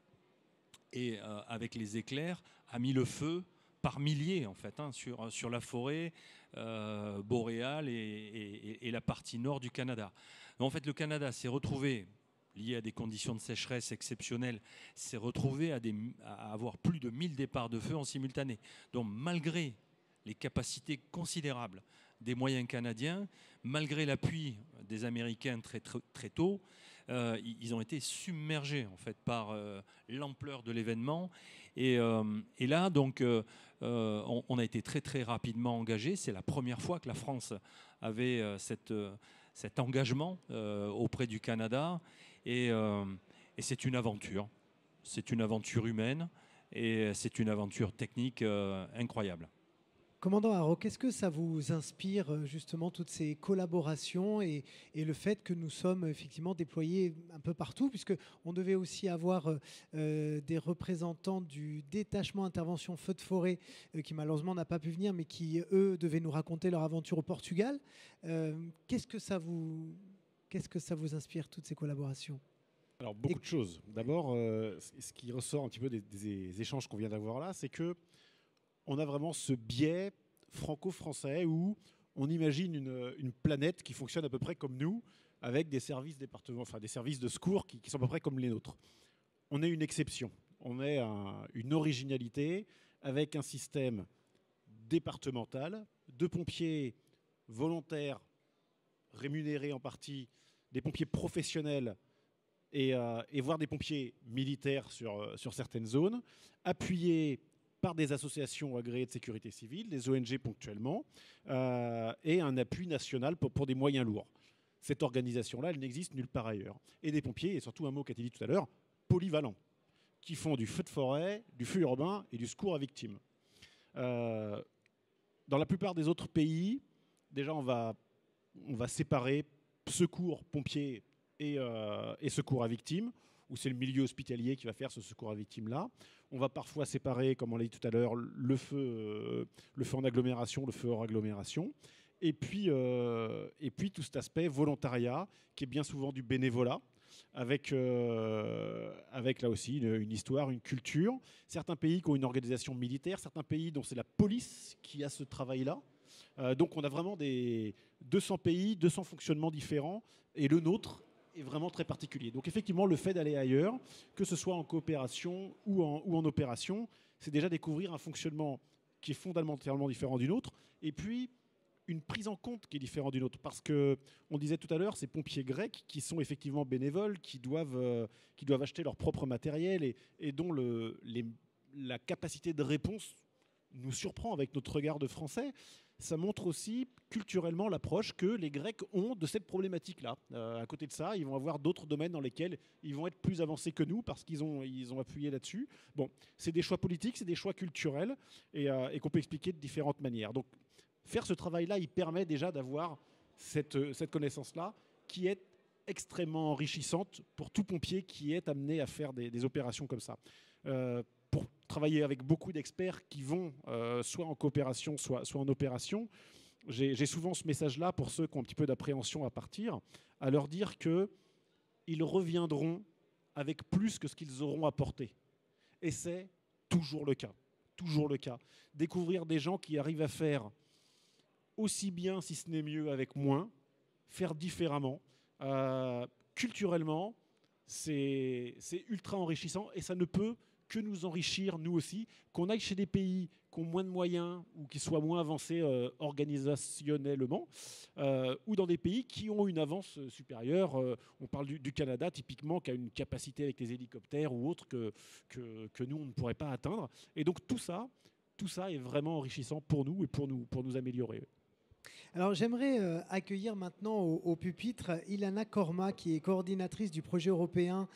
et avec les éclairs a mis le feu par milliers en fait hein, sur la forêt boréale et la partie nord du Canada. En fait, le Canada s'est retrouvé, lié à des conditions de sécheresse exceptionnelles, s'est retrouvé à avoir plus de 1000 départs de feu en simultané. Donc malgré les capacités considérables des moyens canadiens, malgré l'appui des Américains très tôt, ils ont été submergés en fait par l'ampleur de l'événement. Et là, donc, on a été très rapidement engagé. C'est la première fois que la France avait cet engagement auprès du Canada. Et Et c'est une aventure. C'est une aventure humaine et c'est une aventure technique incroyable. Commandant Haro, qu'est-ce que ça vous inspire justement toutes ces collaborations et le fait que nous sommes effectivement déployés un peu partout, puisqu'on devait aussi avoir des représentants du détachement intervention feu de forêt qui malheureusement n'a pas pu venir, mais qui eux devaient nous raconter leur aventure au Portugal. Qu'est-ce que ça vous inspire toutes ces collaborations ? Alors beaucoup de choses. D'abord, ce qui ressort un petit peu des échanges qu'on vient d'avoir là, c'est que on a vraiment ce biais franco-français où on imagine une planète qui fonctionne à peu près comme nous, avec des services des services de secours qui sont à peu près comme les nôtres. On est une exception. On est une originalité avec un système départemental de pompiers volontaires, rémunérés en partie, des pompiers professionnels et voire des pompiers militaires sur certaines zones, appuyés par des associations agréées de sécurité civile, des ONG ponctuellement, et un appui national pour des moyens lourds. Cette organisation-là, elle n'existe nulle part ailleurs. Et des pompiers, et surtout un mot qu'a été dit tout à l'heure, polyvalents, qui font du feu de forêt, du feu urbain et du secours à victimes. Dans la plupart des autres pays, déjà on va séparer secours, pompiers et secours à victimes, où c'est le milieu hospitalier qui va faire ce secours à victimes-là. On va parfois séparer, comme on l'a dit tout à l'heure, le feu en agglomération, le feu hors agglomération. Et puis tout cet aspect volontariat, qui est bien souvent du bénévolat, avec là aussi une histoire, une culture. Certains pays qui ont une organisation militaire, certains pays dont c'est la police qui a ce travail-là. Donc on a vraiment 200 pays, 200 fonctionnements différents, et le nôtre est vraiment très particulier. Donc effectivement, le fait d'aller ailleurs, que ce soit en coopération ou en opération, c'est déjà découvrir un fonctionnement qui est fondamentalement différent du nôtre, et puis une prise en compte qui est différente d'une autre. Parce qu'on disait tout à l'heure, ces pompiers grecs qui sont effectivement bénévoles, qui doivent acheter leur propre matériel et dont la capacité de réponse nous surprend avec notre regard de Français. Ça montre aussi culturellement l'approche que les Grecs ont de cette problématique-là. À côté de ça, ils vont avoir d'autres domaines dans lesquels ils vont être plus avancés que nous parce qu'ils ont appuyé là-dessus. Bon, c'est des choix politiques, c'est des choix culturels et qu'on peut expliquer de différentes manières. Donc, faire ce travail-là, il permet déjà d'avoir cette connaissance-là qui est extrêmement enrichissante pour tout pompier qui est amené à faire des opérations comme ça. Pour travailler avec beaucoup d'experts qui vont soit en coopération, soit en opération, j'ai souvent ce message-là pour ceux qui ont un petit peu d'appréhension à partir, à leur dire qu'ils reviendront avec plus que ce qu'ils auront apporté. Et c'est toujours le cas. Toujours le cas. Découvrir des gens qui arrivent à faire aussi bien, si ce n'est mieux, avec moins, faire différemment. Culturellement, c'est ultra enrichissant et ça ne peut que nous enrichir, nous aussi, qu'on aille chez des pays qui ont moins de moyens ou qui soient moins avancés organisationnellement, ou dans des pays qui ont une avance supérieure. On parle du Canada, typiquement, qui a une capacité avec les hélicoptères ou autres que nous, on ne pourrait pas atteindre. Et donc tout ça est vraiment enrichissant pour nous et pour nous améliorer. Alors j'aimerais accueillir maintenant au pupitre Ilana Korma, qui est coordinatrice du projet européen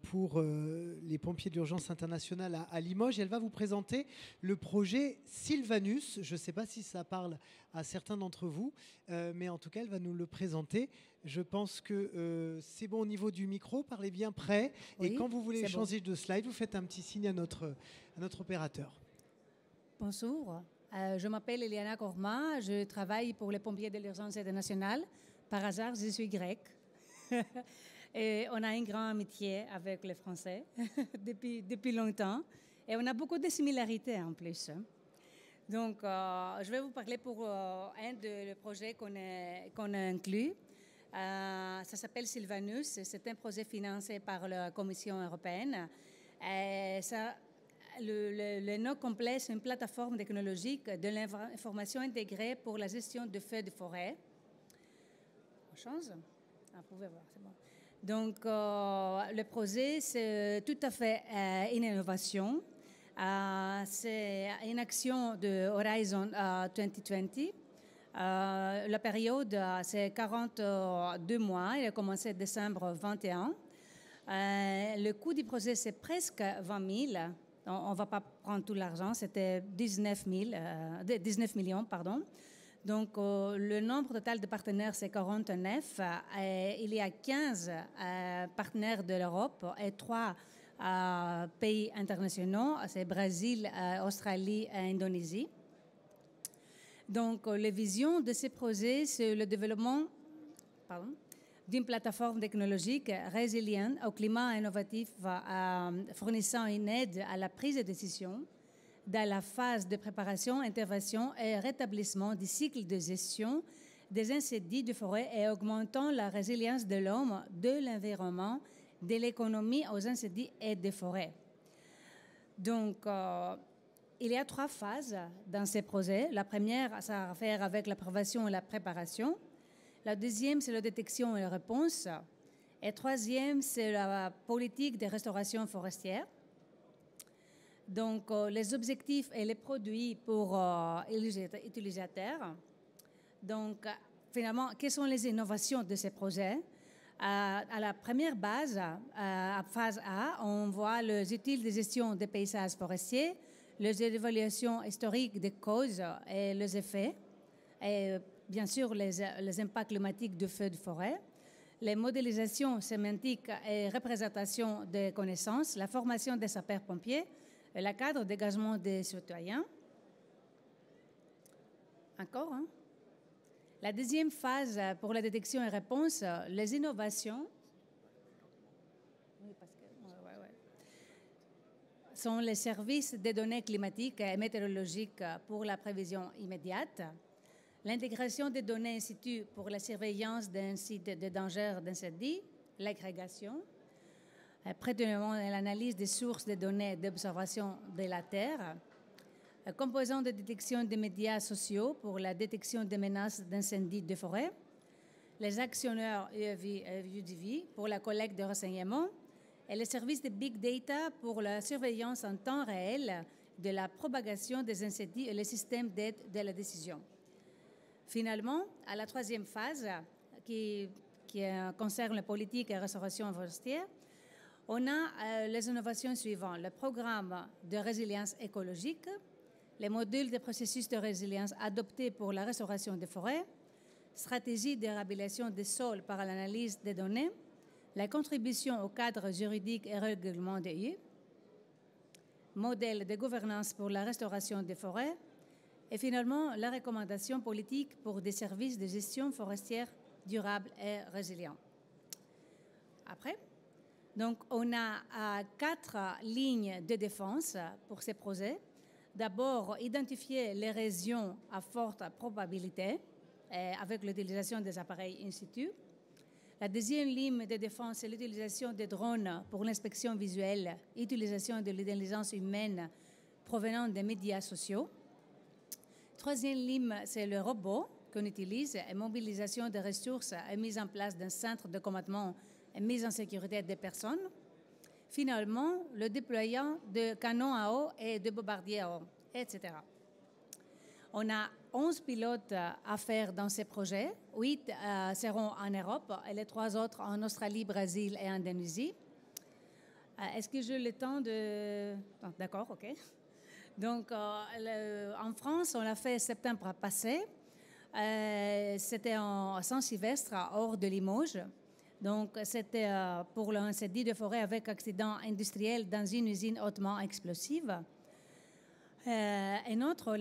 pour les pompiers d'urgence internationale à Limoges. Elle va vous présenter le projet Sylvanus. Je ne sais pas si ça parle à certains d'entre vous, mais en tout cas elle va nous le présenter. Je pense que c'est bon au niveau du micro, parlez bien près. Oui, et quand vous voulez changer de slide, vous faites un petit signe à notre opérateur. Bonjour. Je m'appelle Eliana Korma, je travaille pour les pompiers de l'urgence internationale. Par hasard, je suis grecque. Et on a une grande amitié avec les Français depuis longtemps. Et on a beaucoup de similarités en plus. Donc, je vais vous parler pour un des projets qu'on a inclus. Ça s'appelle Sylvanus. C'est un projet financé par la Commission européenne. Le nom complet, c'est une plateforme technologique de l'information intégrée pour la gestion de feux de forêt. On change ? Vous pouvez voir, c'est bon. Donc, le projet, c'est tout à fait une innovation. C'est une action de Horizon 2020. La période, c'est 42 mois. Il a commencé en décembre 2021. Le coût du projet, c'est presque 20 000. On ne va pas prendre tout l'argent, c'était 19 millions. Pardon. Donc, le nombre total de partenaires, c'est 49. Il y a 15 partenaires de l'Europe et 3 pays internationaux, c'est Brésil, Australie et Indonésie. Donc, les visions de ces projets, c'est le développement d'une plateforme technologique résiliente au climat innovatif fournissant une aide à la prise de décision dans la phase de préparation, intervention et rétablissement du cycle de gestion des incendies de forêt et augmentant la résilience de l'homme, de l'environnement, de l'économie aux incendies et des forêts. Donc, il y a 3 phases dans ces projets. La première, ça a à faire avec l'approbation et la préparation. La deuxième, c'est la détection et la réponse. Et troisième, c'est la politique de restauration forestière. Donc, les objectifs et les produits pour les utilisateurs. Donc, finalement, quelles sont les innovations de ces projets? À la première base, à phase A, on voit les outils de gestion des paysages forestiers, les évaluations historiques des causes et les effets, et bien sûr les impacts climatiques de feux de forêt, les modélisations sémantiques et représentation des connaissances, la formation des sapeurs-pompiers, et le cadre d'engagement des citoyens. Encore, hein? La deuxième phase pour la détection et réponse, les innovations. Oui, parce que, sont les services de données climatiques et météorologiques pour la prévision immédiate, l'intégration des données in situ pour la surveillance d'un site de danger d'incendie, l'agrégation, précisément l'analyse des sources de données d'observation de la Terre, composant de détection des médias sociaux pour la détection des menaces d'incendie de forêt, les actionneurs UDV pour la collecte de renseignements et les services de Big Data pour la surveillance en temps réel de la propagation des incendies et les systèmes d'aide de la décision. Finalement, à la troisième phase, qui concerne la politique et restauration forestière, on a les innovations suivantes. Le programme de résilience écologique, les modules de processus de résilience adoptés pour la restauration des forêts, stratégie de réhabilitation des sols par l'analyse des données, la contribution au cadre juridique et règlement de l'UE, modèle de gouvernance pour la restauration des forêts, et finalement la recommandation politique pour des services de gestion forestière durables et résilients. Après, donc on a 4 lignes de défense pour ces projets. D'abord, identifier les régions à forte probabilité avec l'utilisation des appareils in situ. La deuxième ligne de défense, c'est l'utilisation des drones pour l'inspection visuelle, utilisation de l'intelligence humaine provenant des médias sociaux. Troisième ligne, c'est le robot qu'on utilise et mobilisation des ressources et mise en place d'un centre de commandement et mise en sécurité des personnes. Finalement, le déploiement de canons à eau et de bombardiers à eau, etc. On a 11 pilotes à faire dans ces projets. 8 seront en Europe et les 3 autres en Australie, Brésil et Indonésie. Est-ce que j'ai le temps de... D'accord, OK. Donc, en France, on l'a fait septembre passé. C'était en Saint-Sylvestre, hors de Limoges. Donc, c'était pour l'incendie de forêt avec accident industriel dans une usine hautement explosive. Un autre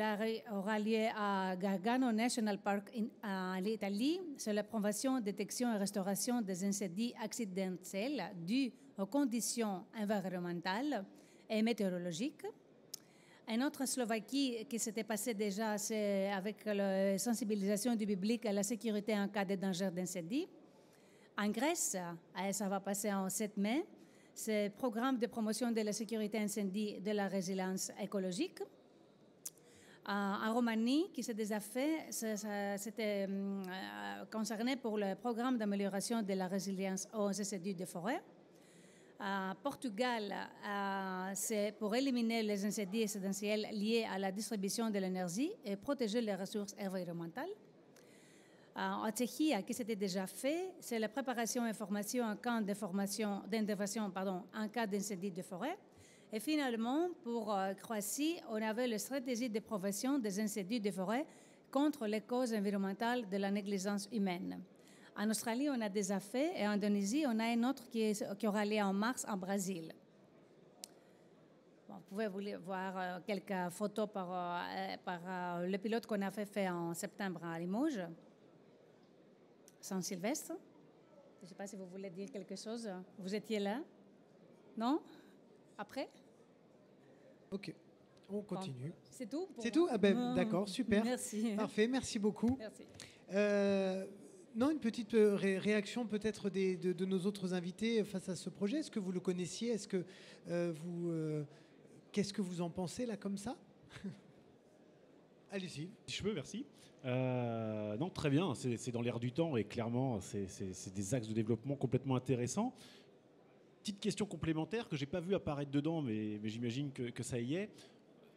aura lieu à Gargano National Park en Italie. C'est la prévention, détection et restauration des incendies accidentels dus aux conditions environnementales et météorologiques. Un autre en Slovaquie qui s'était passé déjà, c'est avec la sensibilisation du public à la sécurité en cas de danger d'incendie. En Grèce, ça va passer en 7 mai, c'est le programme de promotion de la sécurité incendie de la résilience écologique. En Roumanie, qui s'est déjà fait, c'était concerné pour le programme d'amélioration de la résilience aux incendies de forêt. Portugal, c'est pour éliminer les incendies essentiels liés à la distribution de l'énergie et protéger les ressources environnementales. En Tchéquie, qui s'était déjà fait, c'est la préparation et formation en cas d'intervention en cas d'incendie de forêt. Et finalement, pour Croatie, on avait la stratégie de prévention des incendies de forêt contre les causes environnementales de la négligence humaine. En Australie, on a déjà fait, et en Indonésie, on a un autre qui aura lieu en mars en Brésil. Bon, vous pouvez voir quelques photos par le pilote qu'on a fait en septembre à Limoges, Saint-Sylvestre. Je ne sais pas si vous voulez dire quelque chose. Vous étiez là? Non? Après? Ok, on continue. C'est tout? C'est tout? Ah ben, d'accord, super. Merci. Parfait, merci beaucoup. Merci. Non, une petite réaction peut-être de nos autres invités face à ce projet. Est-ce que vous le connaissiez? Est-ce que qu'est-ce que vous en pensez là comme ça? Allez-y. Si je peux, merci. Non, très bien, c'est dans l'air du temps et clairement, c'est des axes de développement complètement intéressants. Petite question complémentaire que je n'ai pas vu apparaître dedans, mais j'imagine que ça y est.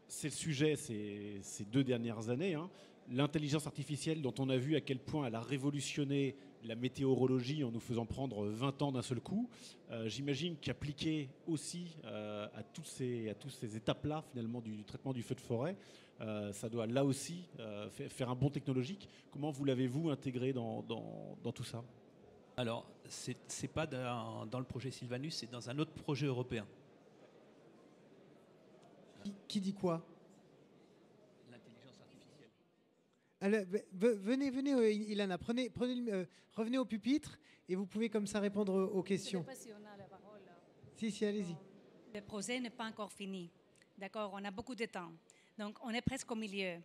C'est le sujet ces 2 dernières années, hein. L'intelligence artificielle dont on a vu à quel point elle a révolutionné la météorologie en nous faisant prendre 20 ans d'un seul coup. J'imagine qu'appliqué aussi à toutes ces étapes-là finalement du traitement du feu de forêt, ça doit là aussi faire un bond technologique. Comment vous l'avez-vous intégré dans tout ça? Alors, c'est pas dans le projet Sylvanus, c'est dans un autre projet européen. Qui dit quoi? L'intelligence artificielle. Alors, venez, Ilana, revenez au pupitre et vous pouvez comme ça répondre aux questions. Je ne sais pas si on a la parole. Si, allez-y. Le projet n'est pas encore fini. D'accord, on a beaucoup de temps. Donc, on est presque au milieu.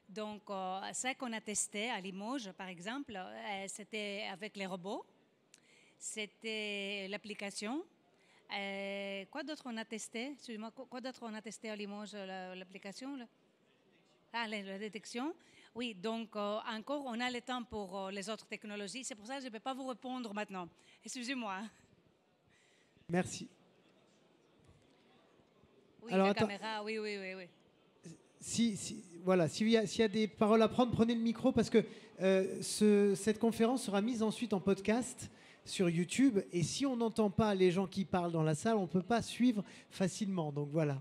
Donc, ça qu'on a testé à Limoges, par exemple, c'était avec les robots. C'était l'application. Quoi d'autre on a testé? Excusez-moi, quoi d'autre on a testé à Limoges, l'application? La détection. Oui, donc encore, on a le temps pour les autres technologies. C'est pour ça que je ne peux pas vous répondre maintenant. Excusez-moi. Merci. Oui, Alors, la attends. caméra, oui. Voilà, s'il y a des paroles à prendre, prenez le micro parce que cette conférence sera mise ensuite en podcast sur YouTube. Et si on n'entend pas les gens qui parlent dans la salle, on ne peut pas suivre facilement. Donc voilà.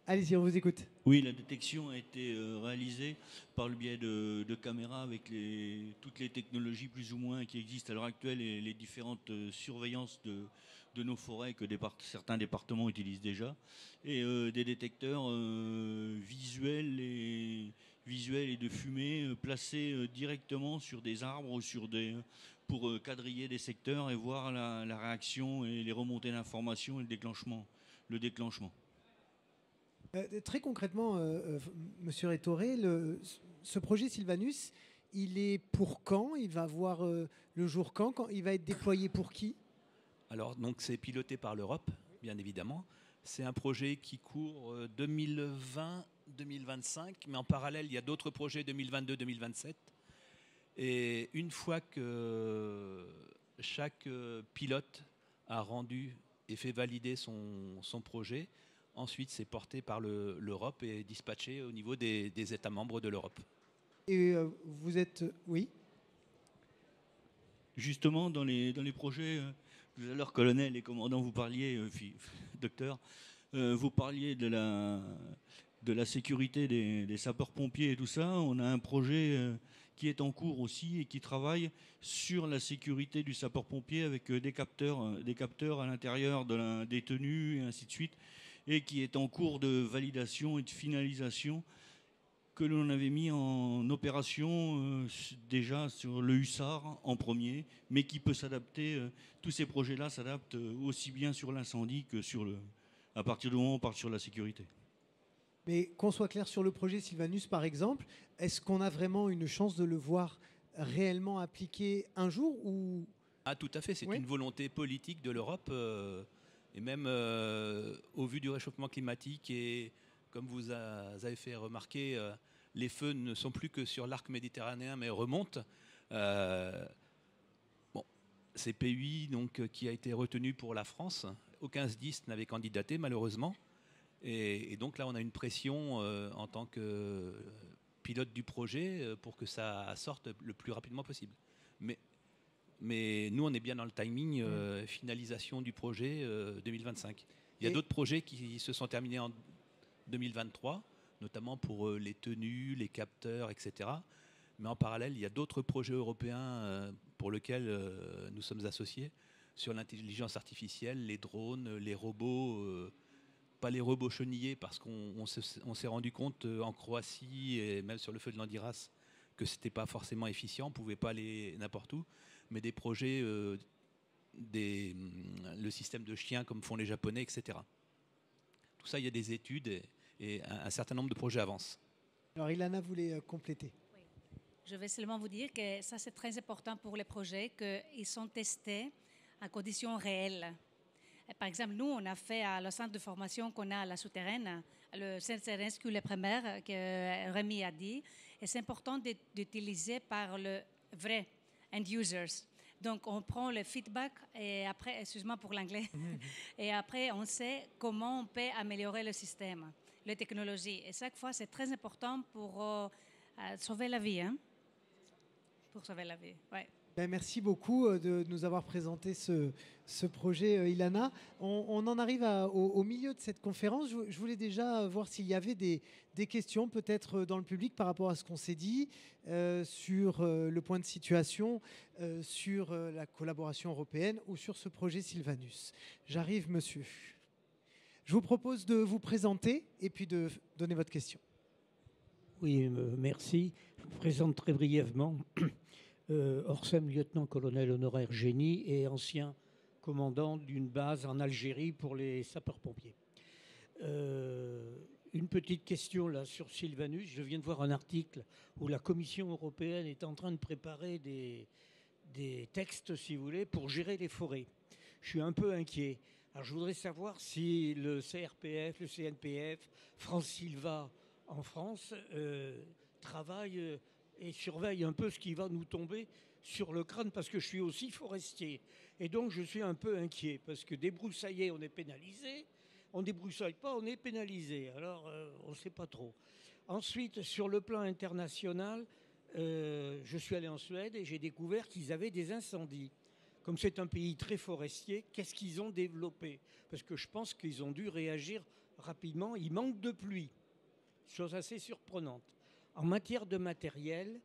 Allez-y, on vous écoute. Oui, la détection a été réalisée par le biais de caméras avec toutes les technologies plus ou moins qui existent à l'heure actuelle et les différentes surveillances de nos forêts que certains départements utilisent déjà, et des détecteurs visuels et de fumée placés directement sur des arbres ou pour quadriller des secteurs et voir la réaction et les remontées d'informations et le déclenchement. Très concrètement, Monsieur Rétoré, ce projet Sylvanus, il est pour quand? Il va voir le jour quand il va être déployé pour qui? Alors, donc, c'est piloté par l'Europe, bien évidemment. C'est un projet qui court 2020-2025, mais en parallèle, il y a d'autres projets 2022-2027. Et une fois que chaque pilote a rendu et fait valider son projet, ensuite, c'est porté par l'Europe et dispatché au niveau des États membres de l'Europe. Et vous êtes... Oui. Justement, dans les projets, tout à l'heure, colonel et commandant, vous parliez, docteur, vous parliez de la sécurité des sapeurs-pompiers et tout ça. On a un projet qui est en cours aussi et qui travaille sur la sécurité du sapeur-pompier avec des capteurs à l'intérieur des tenues et ainsi de suite, et qui est en cours de validation et de finalisation, que l'on avait mis en opération déjà sur le Hussard en premier, mais qui peut s'adapter. Tous ces projets-là s'adaptent aussi bien sur l'incendie que à partir du moment où on part sur la sécurité. Mais qu'on soit clair sur le projet Sylvanus, par exemple, est-ce qu'on a vraiment une chance de le voir réellement appliqué un jour ou... Ah, tout à fait. C'est une volonté politique de l'Europe. Et même au vu du réchauffement climatique et comme vous avez fait remarquer, les feux ne sont plus que sur l'arc méditerranéen mais remontent. C'est PUI donc, qui a été retenu pour la France. Aucun SDIS n'avait candidaté malheureusement. Et donc là on a une pression en tant que pilote du projet pour que ça sorte le plus rapidement possible. Mais nous, on est bien dans le timing finalisation du projet 2025. Il y a d'autres projets qui se sont terminés en 2023, notamment pour les tenues, les capteurs, etc. Mais en parallèle, il y a d'autres projets européens pour lesquels nous sommes associés, sur l'intelligence artificielle, les drones, les robots, pas les robots chenillés, parce qu'on s'est rendu compte en Croatie et même sur le feu de Landiras que ce n'était pas forcément efficient, on ne pouvait pas aller n'importe où, mais des projets, le système de chiens comme font les Japonais, etc. Tout ça, il y a des études et un certain nombre de projets avancent. Alors Ilana voulait compléter. Oui. Je vais seulement vous dire que ça c'est très important pour les projets, qu'ils sont testés en conditions réelles. Par exemple, nous, on a fait à le centre de formation qu'on a à la Souterraine, le centre Rescue primaire que Rémi a dit, et c'est important d'utiliser par le vrai end users. Donc, on prend le feedback et après, excuse-moi pour l'anglais, et après, on sait comment on peut améliorer le système, les technologies. Et chaque fois, c'est très important pour sauver la vie. Hein? Pour sauver la vie, ouais. Merci beaucoup de nous avoir présenté ce projet, Ilana. On en arrive au milieu de cette conférence. Je voulais déjà voir s'il y avait des questions peut-être dans le public par rapport à ce qu'on s'est dit sur le point de situation, sur la collaboration européenne ou sur ce projet Sylvanus. J'arrive, monsieur. Je vous propose de vous présenter et puis de donner votre question. Oui, merci. Je vous présente très brièvement. Orsem, lieutenant-colonel honoraire génie et ancien commandant d'une base en Algérie pour les sapeurs-pompiers. Une petite question là sur Sylvanus. Je viens de voir un article où la Commission européenne est en train de préparer des textes, si vous voulez, pour gérer les forêts. Je suis un peu inquiet. Alors je voudrais savoir si le CRPF, le CNPF, France Sylva en France travaille et surveille un peu ce qui va nous tomber sur le crâne, parce que je suis aussi forestier. Et donc je suis un peu inquiet, parce que débroussailler, on est pénalisé. On ne débroussaille pas, on est pénalisé. Alors on ne sait pas trop. Ensuite, sur le plan international, je suis allé en Suède et j'ai découvert qu'ils avaient des incendies. Comme c'est un pays très forestier, qu'est-ce qu'ils ont développé? Parce que je pense qu'ils ont dû réagir rapidement. Il manque de pluie, chose assez surprenante. En matière de matériel,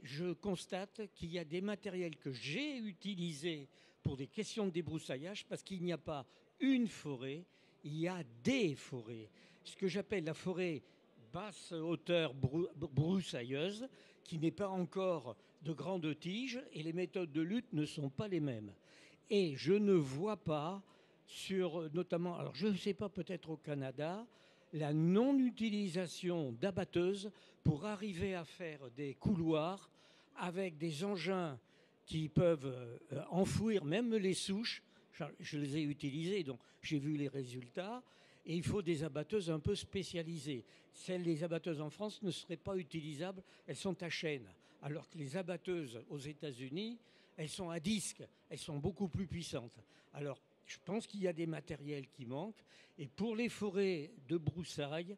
je constate qu'il y a des matériels que j'ai utilisés pour des questions de débroussaillage, parce qu'il n'y a pas une forêt, il y a des forêts. Ce que j'appelle la forêt basse hauteur broussailleuse, qui n'est pas encore de grande tige, et les méthodes de lutte ne sont pas les mêmes. Et je ne vois pas notamment, alors je ne sais pas, peut-être au Canada, la non-utilisation d'abatteuses pour arriver à faire des couloirs avec des engins qui peuvent enfouir même les souches. Je les ai utilisés, donc j'ai vu les résultats. Et il faut des abatteuses un peu spécialisées. Les abatteuses en France ne seraient pas utilisables, elles sont à chaîne. Alors que les abatteuses aux États-Unis, elles sont à disque, elles sont beaucoup plus puissantes. Alors, je pense qu'il y a des matériels qui manquent. Et pour les forêts de broussailles,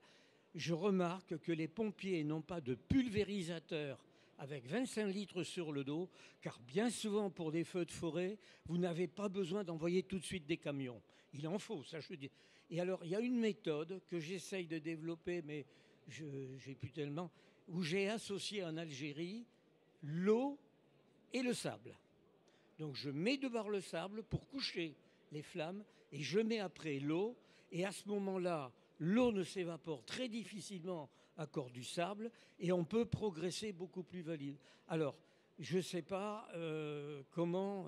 je remarque que les pompiers n'ont pas de pulvérisateur avec 25 litres sur le dos, car bien souvent pour des feux de forêt, vous n'avez pas besoin d'envoyer tout de suite des camions. Il en faut, ça je dis. Et alors, il y a une méthode que j'essaye de développer, mais j'ai plus tellement, où j'ai associé en Algérie l'eau et le sable. Donc je mets d'abord le sable pour coucher les flammes et je mets après l'eau, et à ce moment-là, l'eau ne s'évapore très difficilement à cause du sable et on peut progresser beaucoup plus valide. Alors, je ne sais pas comment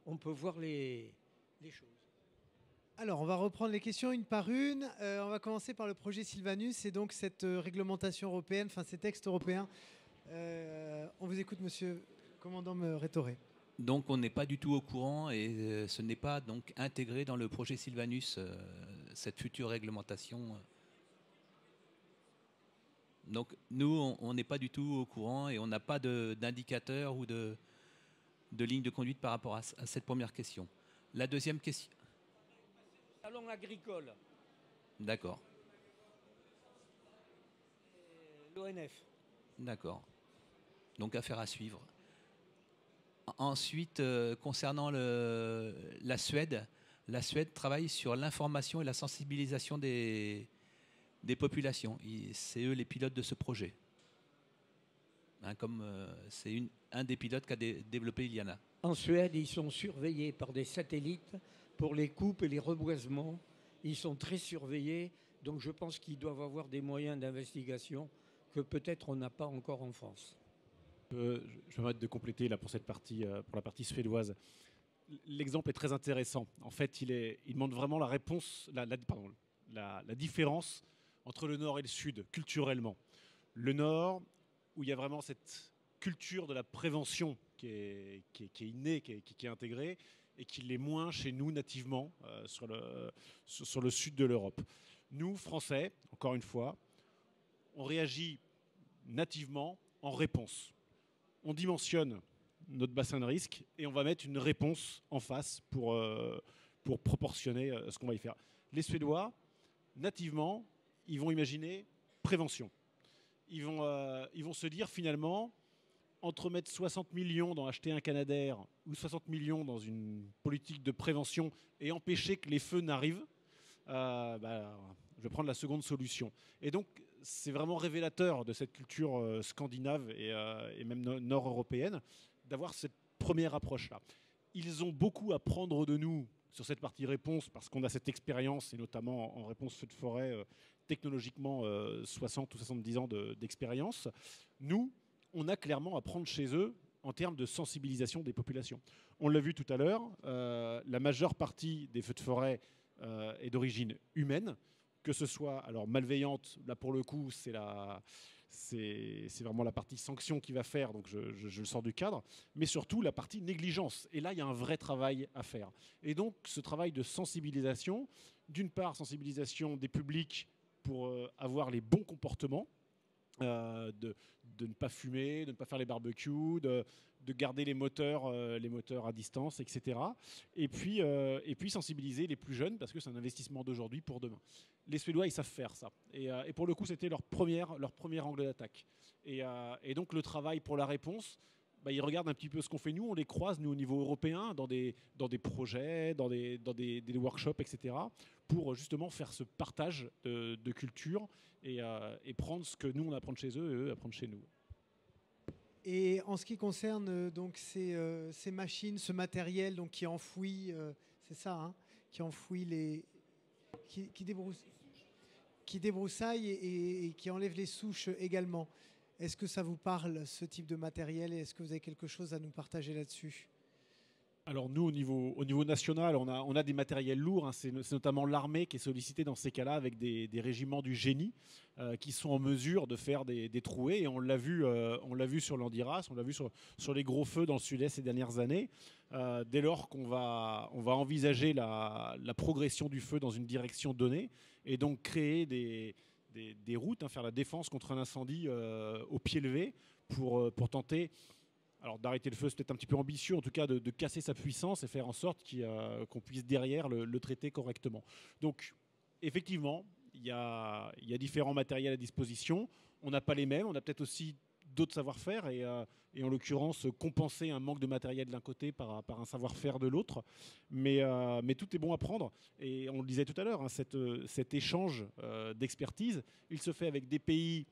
on peut voir les choses. Alors, on va reprendre les questions une par une. On va commencer par le projet Sylvanus et donc cette réglementation européenne, enfin ces textes européens. On vous écoute, monsieur le commandant Rétoré. Donc on n'est pas du tout au courant et ce n'est pas donc intégré dans le projet Sylvanus, cette future réglementation. Donc nous, on n'est pas du tout au courant et on n'a pas d'indicateur ou de ligne de conduite par rapport à cette première question. La deuxième question. Salon agricole. D'accord. L'ONF. D'accord. Donc affaire à suivre. Ensuite, concernant la Suède travaille sur l'information et la sensibilisation des populations. C'est eux les pilotes de ce projet. Comme c'est un des pilotes qu'a développé Iliana. En Suède, ils sont surveillés par des satellites pour les coupes et les reboisements. Ils sont très surveillés, donc je pense qu'ils doivent avoir des moyens d'investigation que peut-être on n'a pas encore en France. Je vais me permettre de compléter là pour cette partie, pour la partie suédoise. L'exemple est très intéressant. En fait, il montre vraiment la réponse, la différence entre le Nord et le Sud culturellement. Le Nord, où il y a vraiment cette culture de la prévention qui est innée, qui est intégrée, et qui l'est moins chez nous nativement sur le sud de l'Europe. Nous, Français, encore une fois, on réagit nativement en réponse. On dimensionne notre bassin de risque et on va mettre une réponse en face pour proportionner ce qu'on va y faire. Les Suédois, nativement, ils vont imaginer prévention. Ils vont se dire finalement, entre mettre 60 millions dans acheter un Canadair ou 60 millions dans une politique de prévention et empêcher que les feux n'arrivent, je vais prendre la seconde solution. Et donc, c'est vraiment révélateur de cette culture scandinave et même nord-européenne d'avoir cette première approche-là. Ils ont beaucoup à prendre de nous sur cette partie réponse parce qu'on a cette expérience, et notamment en réponse feu de forêt, technologiquement 60 ou 70 ans d'expérience. Nous, on a clairement à prendre chez eux en termes de sensibilisation des populations. On l'a vu tout à l'heure, la majeure partie des feux de forêt est d'origine humaine, que ce soit alors malveillante, là pour le coup c'est vraiment la partie sanction qui va faire, donc je le sors du cadre, mais surtout la partie négligence. Et là il y a un vrai travail à faire. Et donc ce travail de sensibilisation, d'une part sensibilisation des publics pour avoir les bons comportements, de ne pas fumer, de ne pas faire les barbecues, de garder les moteurs à distance, etc. Et puis sensibiliser les plus jeunes, parce que c'est un investissement d'aujourd'hui pour demain. Les Suédois, ils savent faire ça. Et pour le coup, c'était leur premier angle d'attaque. Et donc le travail pour la réponse, ils regardent un petit peu ce qu'on fait nous, on les croise nous au niveau européen dans des projets, dans des workshops, etc. pour justement faire ce partage de culture et prendre ce que nous on apprend de chez eux et eux apprendre chez nous. Et en ce qui concerne donc ces machines, ce matériel donc qui enfouit, c'est ça, hein, qui enfouit qui débroussaille et qui enlève les souches également. Est-ce que ça vous parle, ce type de matériel, et est-ce que vous avez quelque chose à nous partager là-dessus ? Alors nous, au niveau national, on a des matériels lourds, hein. C'est notamment l'armée qui est sollicitée dans ces cas-là avec des régiments du génie qui sont en mesure de faire des trouées. Et on l'a vu sur l'Andiras, on l'a vu sur les gros feux dans le sud-est ces dernières années. Dès lors qu'on va envisager la progression du feu dans une direction donnée et donc créer des routes, hein, faire la défense contre un incendie au pied levé pour tenter... Alors d'arrêter le feu, c'est peut-être un petit peu ambitieux, en tout cas de casser sa puissance et faire en sorte qu'on puisse derrière le traiter correctement. Donc effectivement, il y a différents matériels à disposition. On n'a pas les mêmes, on a peut-être aussi d'autres savoir-faire et en l'occurrence compenser un manque de matériel d'un côté par un savoir-faire de l'autre. Mais tout est bon à prendre. Et on le disait tout à l'heure, hein, cet échange d'expertise, il se fait avec des pays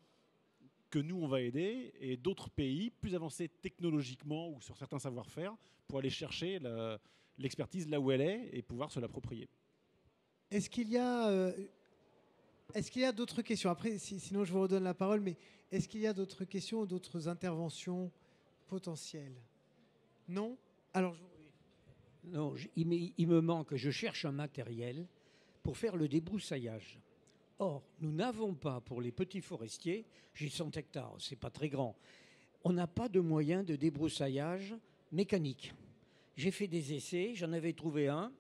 que nous, on va aider, et d'autres pays plus avancés technologiquement ou sur certains savoir-faire pour aller chercher l'expertise là où elle est et pouvoir se l'approprier. Est-ce qu'il y a d'autres questions ? Après, sinon je vous redonne la parole, mais est-ce qu'il y a d'autres questions ou d'autres interventions potentielles ? Non ? Alors, non, il me manque, je cherche un matériel pour faire le débroussaillage. Or, nous n'avons pas, pour les petits forestiers, j'ai 100 hectares, c'est pas très grand, on n'a pas de moyen de débroussaillage mécanique. J'ai fait des essais, j'en avais trouvé un,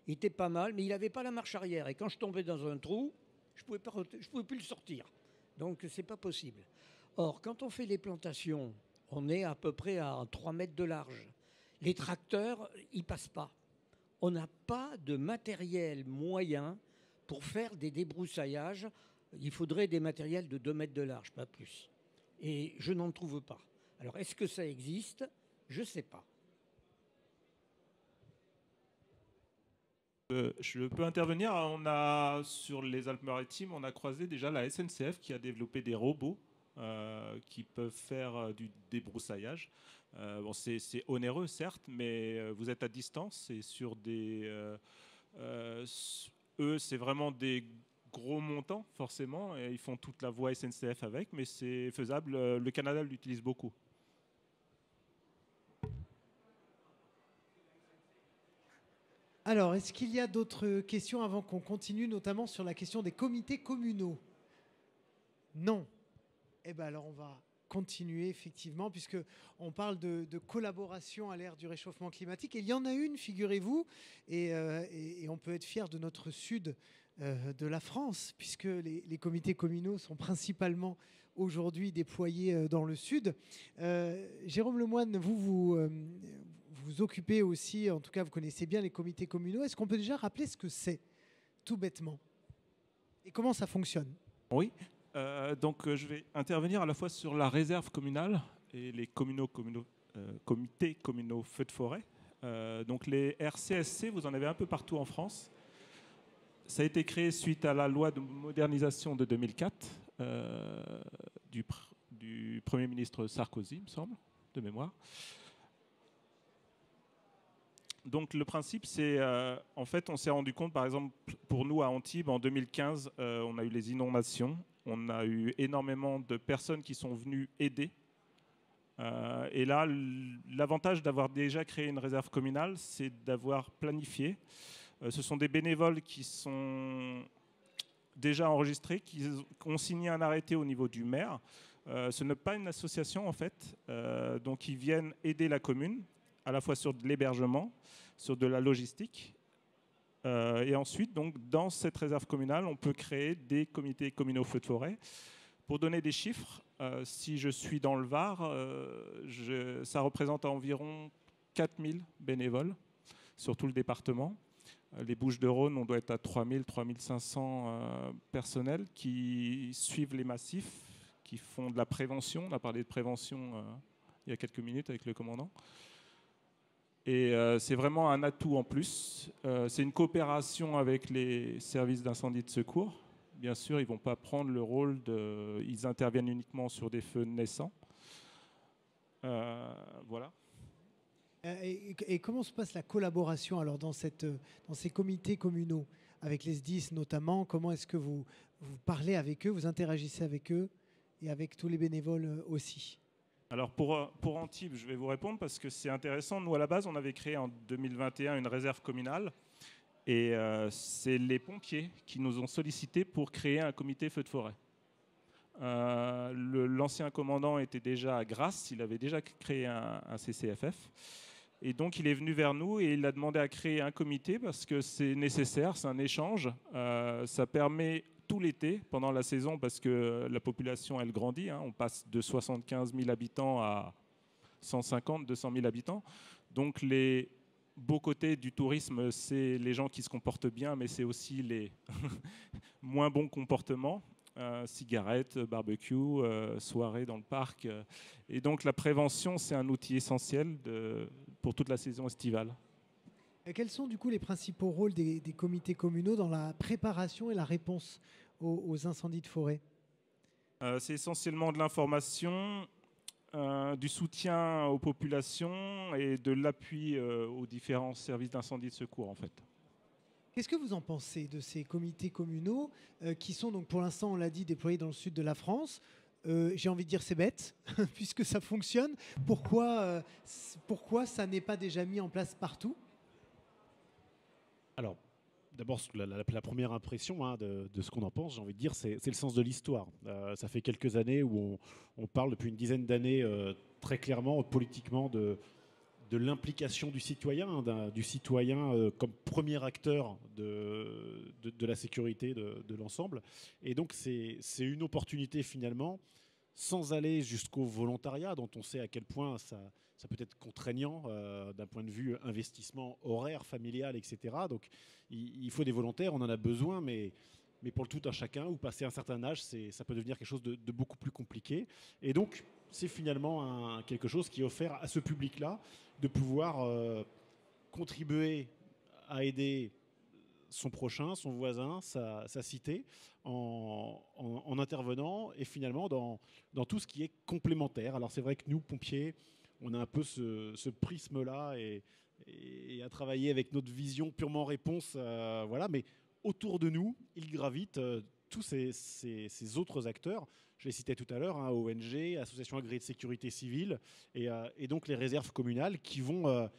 il était pas mal, mais il n'avait pas la marche arrière. Et quand je tombais dans un trou, je pouvais plus le sortir. Donc, c'est pas possible. Or, quand on fait des plantations, on est à peu près à 3 mètres de large. Les tracteurs, ils passent pas. On n'a pas de matériel moyen pour faire des débroussaillages. Il faudrait des matériels de 2 mètres de large, pas plus. Et je n'en trouve pas. Alors, est-ce que ça existe? Je ne sais pas. Je peux intervenir. Sur les Alpes-Maritimes, on a croisé déjà la SNCF qui a développé des robots qui peuvent faire du débroussaillage. Bon, c'est onéreux, certes, mais vous êtes à distance et sur des... eux, c'est vraiment des gros montants, forcément, et ils font toute la voie SNCF avec, mais c'est faisable. Le Canada l'utilise beaucoup. Alors, est-ce qu'il y a d'autres questions avant qu'on continue, notamment sur la question des comités communaux? Non. Eh bien, alors on va continuer, effectivement, puisqu'on parle de collaboration à l'ère du réchauffement climatique. Et il y en a une, figurez-vous, et on peut être fier de notre sud de la France, puisque les comités communaux sont principalement aujourd'hui déployés dans le sud. Jérôme Lemoine, vous occupez aussi, en tout cas vous connaissez bien les comités communaux. Est-ce qu'on peut déjà rappeler ce que c'est, tout bêtement, et comment ça fonctionne? Oui, donc je vais intervenir à la fois sur la réserve communale et les comités communaux feux de forêt. Donc les RCSC, vous en avez un peu partout en France. Ça a été créé suite à la loi de modernisation de 2004 du Premier ministre Sarkozy, il me semble, de mémoire. Donc le principe, c'est, en fait, on s'est rendu compte, par exemple, pour nous à Antibes, en 2015, on a eu les inondations, on a eu énormément de personnes qui sont venues aider. Et là, l'avantage d'avoir déjà créé une réserve communale, c'est d'avoir planifié. Ce sont des bénévoles qui sont déjà enregistrés, qui ont signé un arrêté au niveau du maire. Ce n'est pas une association, en fait, donc ils viennent aider la commune, à la fois sur de l'hébergement, sur de la logistique. Et ensuite, donc, dans cette réserve communale, on peut créer des comités communaux feux de forêt. Pour donner des chiffres, si je suis dans le Var, ça représente environ 4000 bénévoles sur tout le département. Les Bouches-du-Rhône, on doit être à 3000, 3500 personnels qui suivent les massifs, qui font de la prévention. On a parlé de prévention il y a quelques minutes avec le commandant. Et c'est vraiment un atout en plus. C'est une coopération avec les services d'incendie de secours. Bien sûr, ils ne vont pas prendre le rôle de... Ils interviennent uniquement sur des feux naissants. Voilà. Et comment se passe la collaboration alors dans ces comités communaux, avec les SDIS notamment? Comment est-ce que vous parlez avec eux, vous interagissez avec eux et avec tous les bénévoles aussi? Alors pour Antibes, je vais vous répondre parce que c'est intéressant. Nous, à la base, on avait créé en 2021 une réserve communale. Et c'est les pompiers qui nous ont sollicité pour créer un comité feu de forêt. L'ancien commandant était déjà à Grasse, il avait déjà créé un CCFF. Et donc il est venu vers nous et il a demandé à créer un comité parce que c'est nécessaire, c'est un échange. Ça permet tout l'été, pendant la saison, parce que la population, elle grandit. On passe de 75 000 habitants à 150, 200 000 habitants. Donc les beau côté du tourisme, c'est les gens qui se comportent bien, mais c'est aussi les moins bons comportements. Cigarettes, barbecue, soirées dans le parc. Et donc la prévention, c'est un outil essentiel pour toute la saison estivale. Et quels sont du coup les principaux rôles des comités communaux dans la préparation et la réponse aux incendies de forêt? C'est essentiellement de l'information, du soutien aux populations et de l'appui aux différents services d'incendie de secours en fait. Qu'est-ce que vous en pensez de ces comités communaux qui sont donc pour l'instant, on l'a dit, déployés dans le sud de la France? J'ai envie de dire c'est bête, puisque ça fonctionne. Pourquoi ça n'est pas déjà mis en place partout? Alors, d'abord, la première impression de ce qu'on en pense, j'ai envie de dire, c'est le sens de l'histoire. Ça fait quelques années où on parle depuis une dizaine d'années très clairement, politiquement, de l'implication du citoyen, comme premier acteur de la sécurité de l'ensemble. Et donc, c'est une opportunité finalement, sans aller jusqu'au volontariat, dont on sait à quel point ça peut être contraignant d'un point de vue investissement horaire, familial, etc. Donc, il faut des volontaires, on en a besoin, mais mais pour le tout un chacun, ou passé un certain âge, ça peut devenir quelque chose de beaucoup plus compliqué. Et donc, c'est finalement quelque chose qui est offert à ce public-là de pouvoir contribuer à aider son prochain, son voisin, sa cité, en intervenant et finalement dans tout ce qui est complémentaire. Alors c'est vrai que nous, pompiers, on a un peu ce prisme-là et à travailler avec notre vision purement réponse, voilà, mais autour de nous, il gravite tous ces autres acteurs. Je les citais tout à l'heure, ONG, associations agréées de sécurité civile, et donc les réserves communales qui vont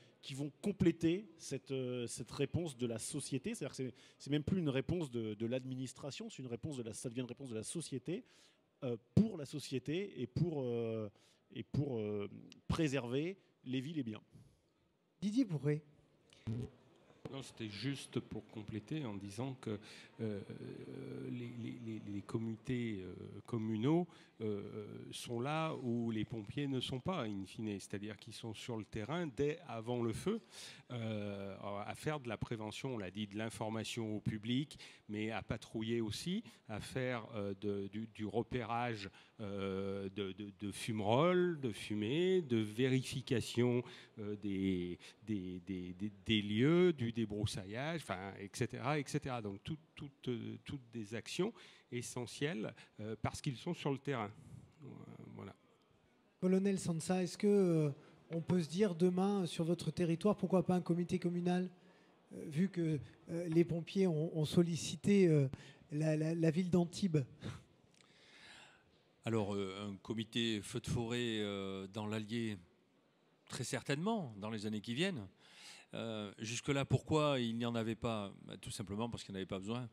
compléter cette réponse de la société. C'est-à-dire que c'est même plus une réponse de l'administration, c'est ça devient une réponse de la société pour la société et pour préserver les vies, les biens. Didier Bourré. Non, c'était juste pour compléter en disant que les comités communaux sont là où les pompiers ne sont pas, in fine. C'est-à-dire qu'ils sont sur le terrain dès avant le feu à faire de la prévention, on l'a dit, de l'information au public, mais à patrouiller aussi, à faire du repérage de fumerolles, de fumée, de vérification des lieux, du débroussaillage, enfin, etc. Donc toutes des actions essentielles parce qu'ils sont sur le terrain. Voilà. Colonel Sansa, est-ce que on peut se dire demain sur votre territoire, pourquoi pas un comité communal, vu que les pompiers ont sollicité la ville d'Antibes? Alors, un comité feu de forêt dans l'Allier, très certainement, dans les années qui viennent. Jusque-là, pourquoi il n'y en avait pas? Tout simplement parce qu'il n'y en avait pas besoin.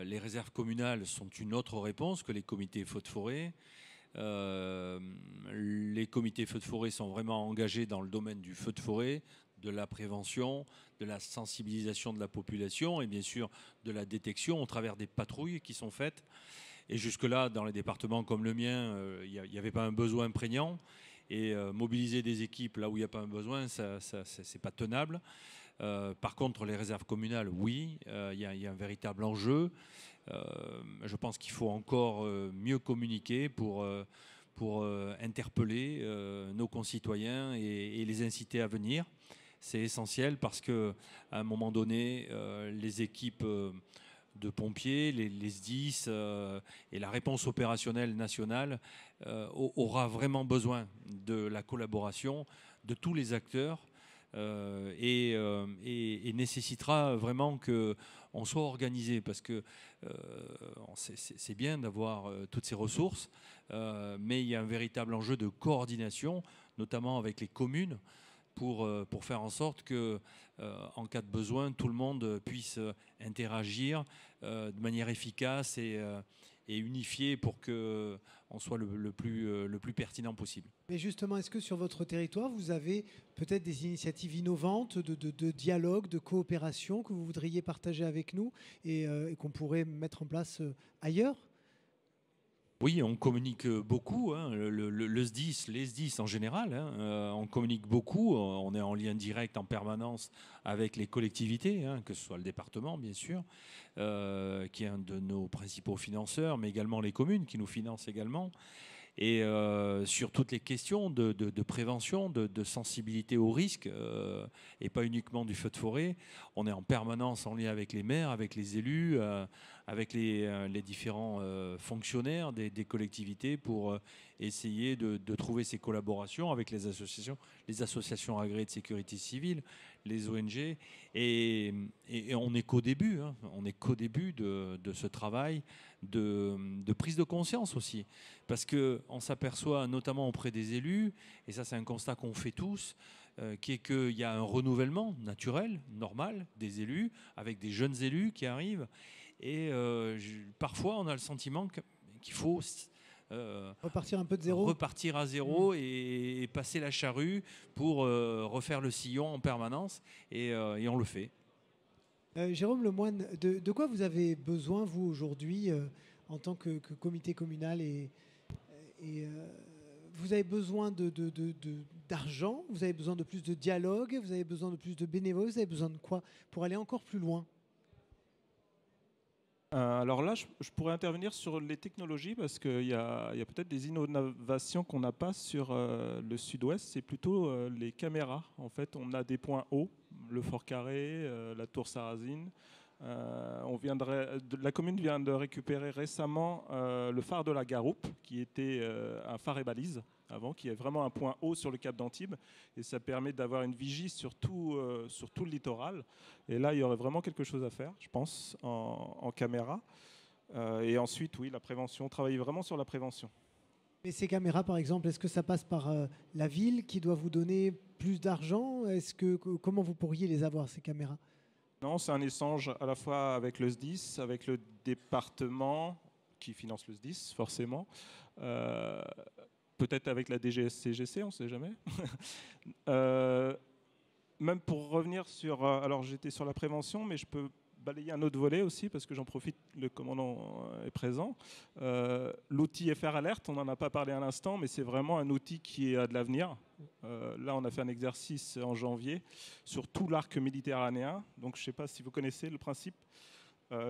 Les réserves communales sont une autre réponse que les comités feux de forêt. Les comités feux de forêt sont vraiment engagés dans le domaine du feu de forêt, de la prévention, de la sensibilisation de la population et bien sûr de la détection au travers des patrouilles qui sont faites. Et jusque-là, dans les départements comme le mien, il n'y avait pas un besoin prégnant. Et mobiliser des équipes là où il n'y a pas un besoin, c'est pas tenable. Par contre, les réserves communales, oui, il y a un véritable enjeu. Je pense qu'il faut encore mieux communiquer pour interpeller nos concitoyens et les inciter à venir. C'est essentiel parce qu'à un moment donné, les équipes de pompiers, les SDIS et la réponse opérationnelle nationale aura vraiment besoin de la collaboration de tous les acteurs et nécessitera vraiment qu'on soit organisé parce que c'est bien d'avoir toutes ces ressources, mais il y a un véritable enjeu de coordination, notamment avec les communes, pour faire en sorte que, en cas de besoin, tout le monde puisse interagir de manière efficace et unifiée pour qu'on soit le plus pertinent possible. Mais justement, est-ce que sur votre territoire, vous avez peut-être des initiatives innovantes de dialogue, de coopération que vous voudriez partager avec nous et qu'on pourrait mettre en place ailleurs ? Oui, on communique beaucoup, le SDIS, les SDIS en général, on communique beaucoup, on est en lien direct en permanence avec les collectivités, que ce soit le département bien sûr, qui est un de nos principaux financeurs, mais également les communes qui nous financent également. Et sur toutes les questions de prévention, de sensibilité au risque, et pas uniquement du feu de forêt, on est en permanence en lien avec les maires, avec les élus, avec les différents fonctionnaires des collectivités pour essayer de trouver ces collaborations avec les associations agréées de sécurité civile, les ONG. Et on n'est qu'au début, on n'est qu'au début de ce travail de prise de conscience aussi. Parce qu'on s'aperçoit notamment auprès des élus, et ça c'est un constat qu'on fait tous, qui est qu'il y a un renouvellement naturel, normal, des élus, avec des jeunes élus qui arrivent. Et parfois on a le sentiment qu'il faut repartir un peu de zéro. Repartir à zéro et passer la charrue pour refaire le sillon en permanence. Et on le fait. Jérôme Lemoine, de quoi vous avez besoin, vous, aujourd'hui, en tant que comité communal et vous avez besoin d'argent, vous avez besoin de plus de dialogue, vous avez besoin de plus de bénévoles, vous avez besoin de quoi pour aller encore plus loin? Alors là, je pourrais intervenir sur les technologies parce qu'il y a peut-être des innovations qu'on n'a pas sur le sud-ouest. C'est plutôt les caméras. En fait, on a des points hauts, le Fort Carré, la Tour Sarrazine. La commune vient de récupérer récemment le phare de la Garoupe, qui était un phare et balise avant, qui est vraiment un point haut sur le cap d'Antibes. Et ça permet d'avoir une vigie sur tout le littoral. Et là, il y aurait vraiment quelque chose à faire, je pense, en caméra. Et ensuite, oui, la prévention, travailler vraiment sur la prévention. Et ces caméras, par exemple, est-ce que ça passe par la ville qui doit vous donner plus d'argent? Comment vous pourriez les avoir, ces caméras? Non, c'est un échange à la fois avec le SDIS, avec le département qui finance le SDIS, forcément. Peut-être avec la DGSCGC, on ne sait jamais. Même pour revenir sur... alors j'étais sur la prévention, mais je peux balayer un autre volet aussi, parce que j'en profite, le commandant est présent. L'outil FR Alert, on n'en a pas parlé à l'instant, mais c'est vraiment un outil qui a de l'avenir. Là, on a fait un exercice en janvier sur tout l'arc méditerranéen. Donc je ne sais pas si vous connaissez le principe.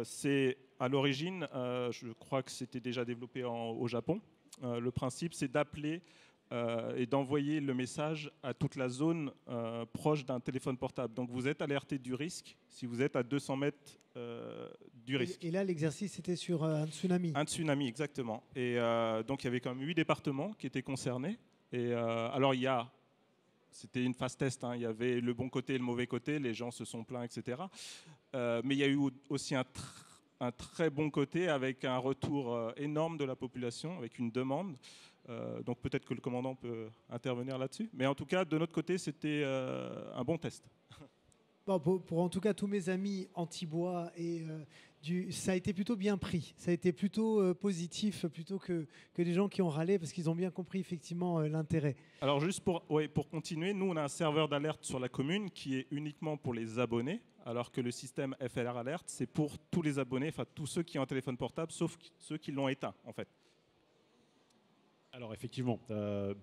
C'est à l'origine, je crois que c'était déjà développé au Japon. Le principe, c'est d'appeler et d'envoyer le message à toute la zone proche d'un téléphone portable. Donc vous êtes alerté du risque si vous êtes à 200 mètres du risque. Et là, l'exercice, c'était sur un tsunami. Un tsunami, exactement. Et donc il y avait quand même 8 départements qui étaient concernés. Et alors c'était une phase test, hein. Il y avait le bon côté et le mauvais côté, les gens se sont plaints, etc. Mais il y a eu aussi un très bon côté avec un retour énorme de la population, avec une demande. Donc peut-être que le commandant peut intervenir là-dessus. Mais en tout cas, de notre côté, c'était un bon test. Bon, pour en tout cas tous mes amis anti-bois, ça a été plutôt bien pris. Ça a été plutôt positif, plutôt que des gens qui ont râlé, parce qu'ils ont bien compris effectivement l'intérêt. Alors juste pour continuer, nous on a un serveur d'alerte sur la commune qui est uniquement pour les abonnés, alors que le système FLR Alert, c'est pour tous les abonnés, enfin tous ceux qui ont un téléphone portable, sauf ceux qui l'ont éteint en fait. Alors effectivement,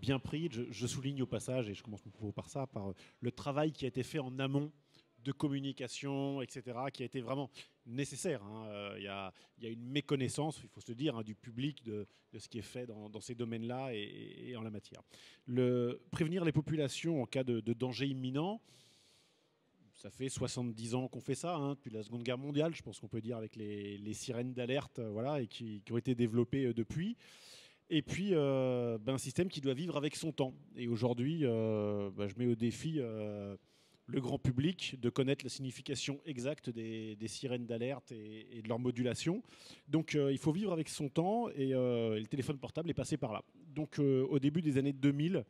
bien pris. Je souligne au passage, et je commence mon propos par ça, par le travail qui a été fait en amont de communication, etc., qui a été vraiment nécessaire. Il y a une méconnaissance, il faut se dire, hein, du public de ce qui est fait dans ces domaines-là et en la matière. Prévenir les populations en cas de danger imminent, ça fait 70 ans qu'on fait ça, hein, depuis la Seconde Guerre mondiale, je pense qu'on peut dire, avec les sirènes d'alerte, voilà, et qui ont été développées depuis. Et puis, un système qui doit vivre avec son temps. Et aujourd'hui, je mets au défi le grand public de connaître la signification exacte des sirènes d'alerte et de leur modulation. Donc, il faut vivre avec son temps et le téléphone portable est passé par là. Donc, au début des années 2000,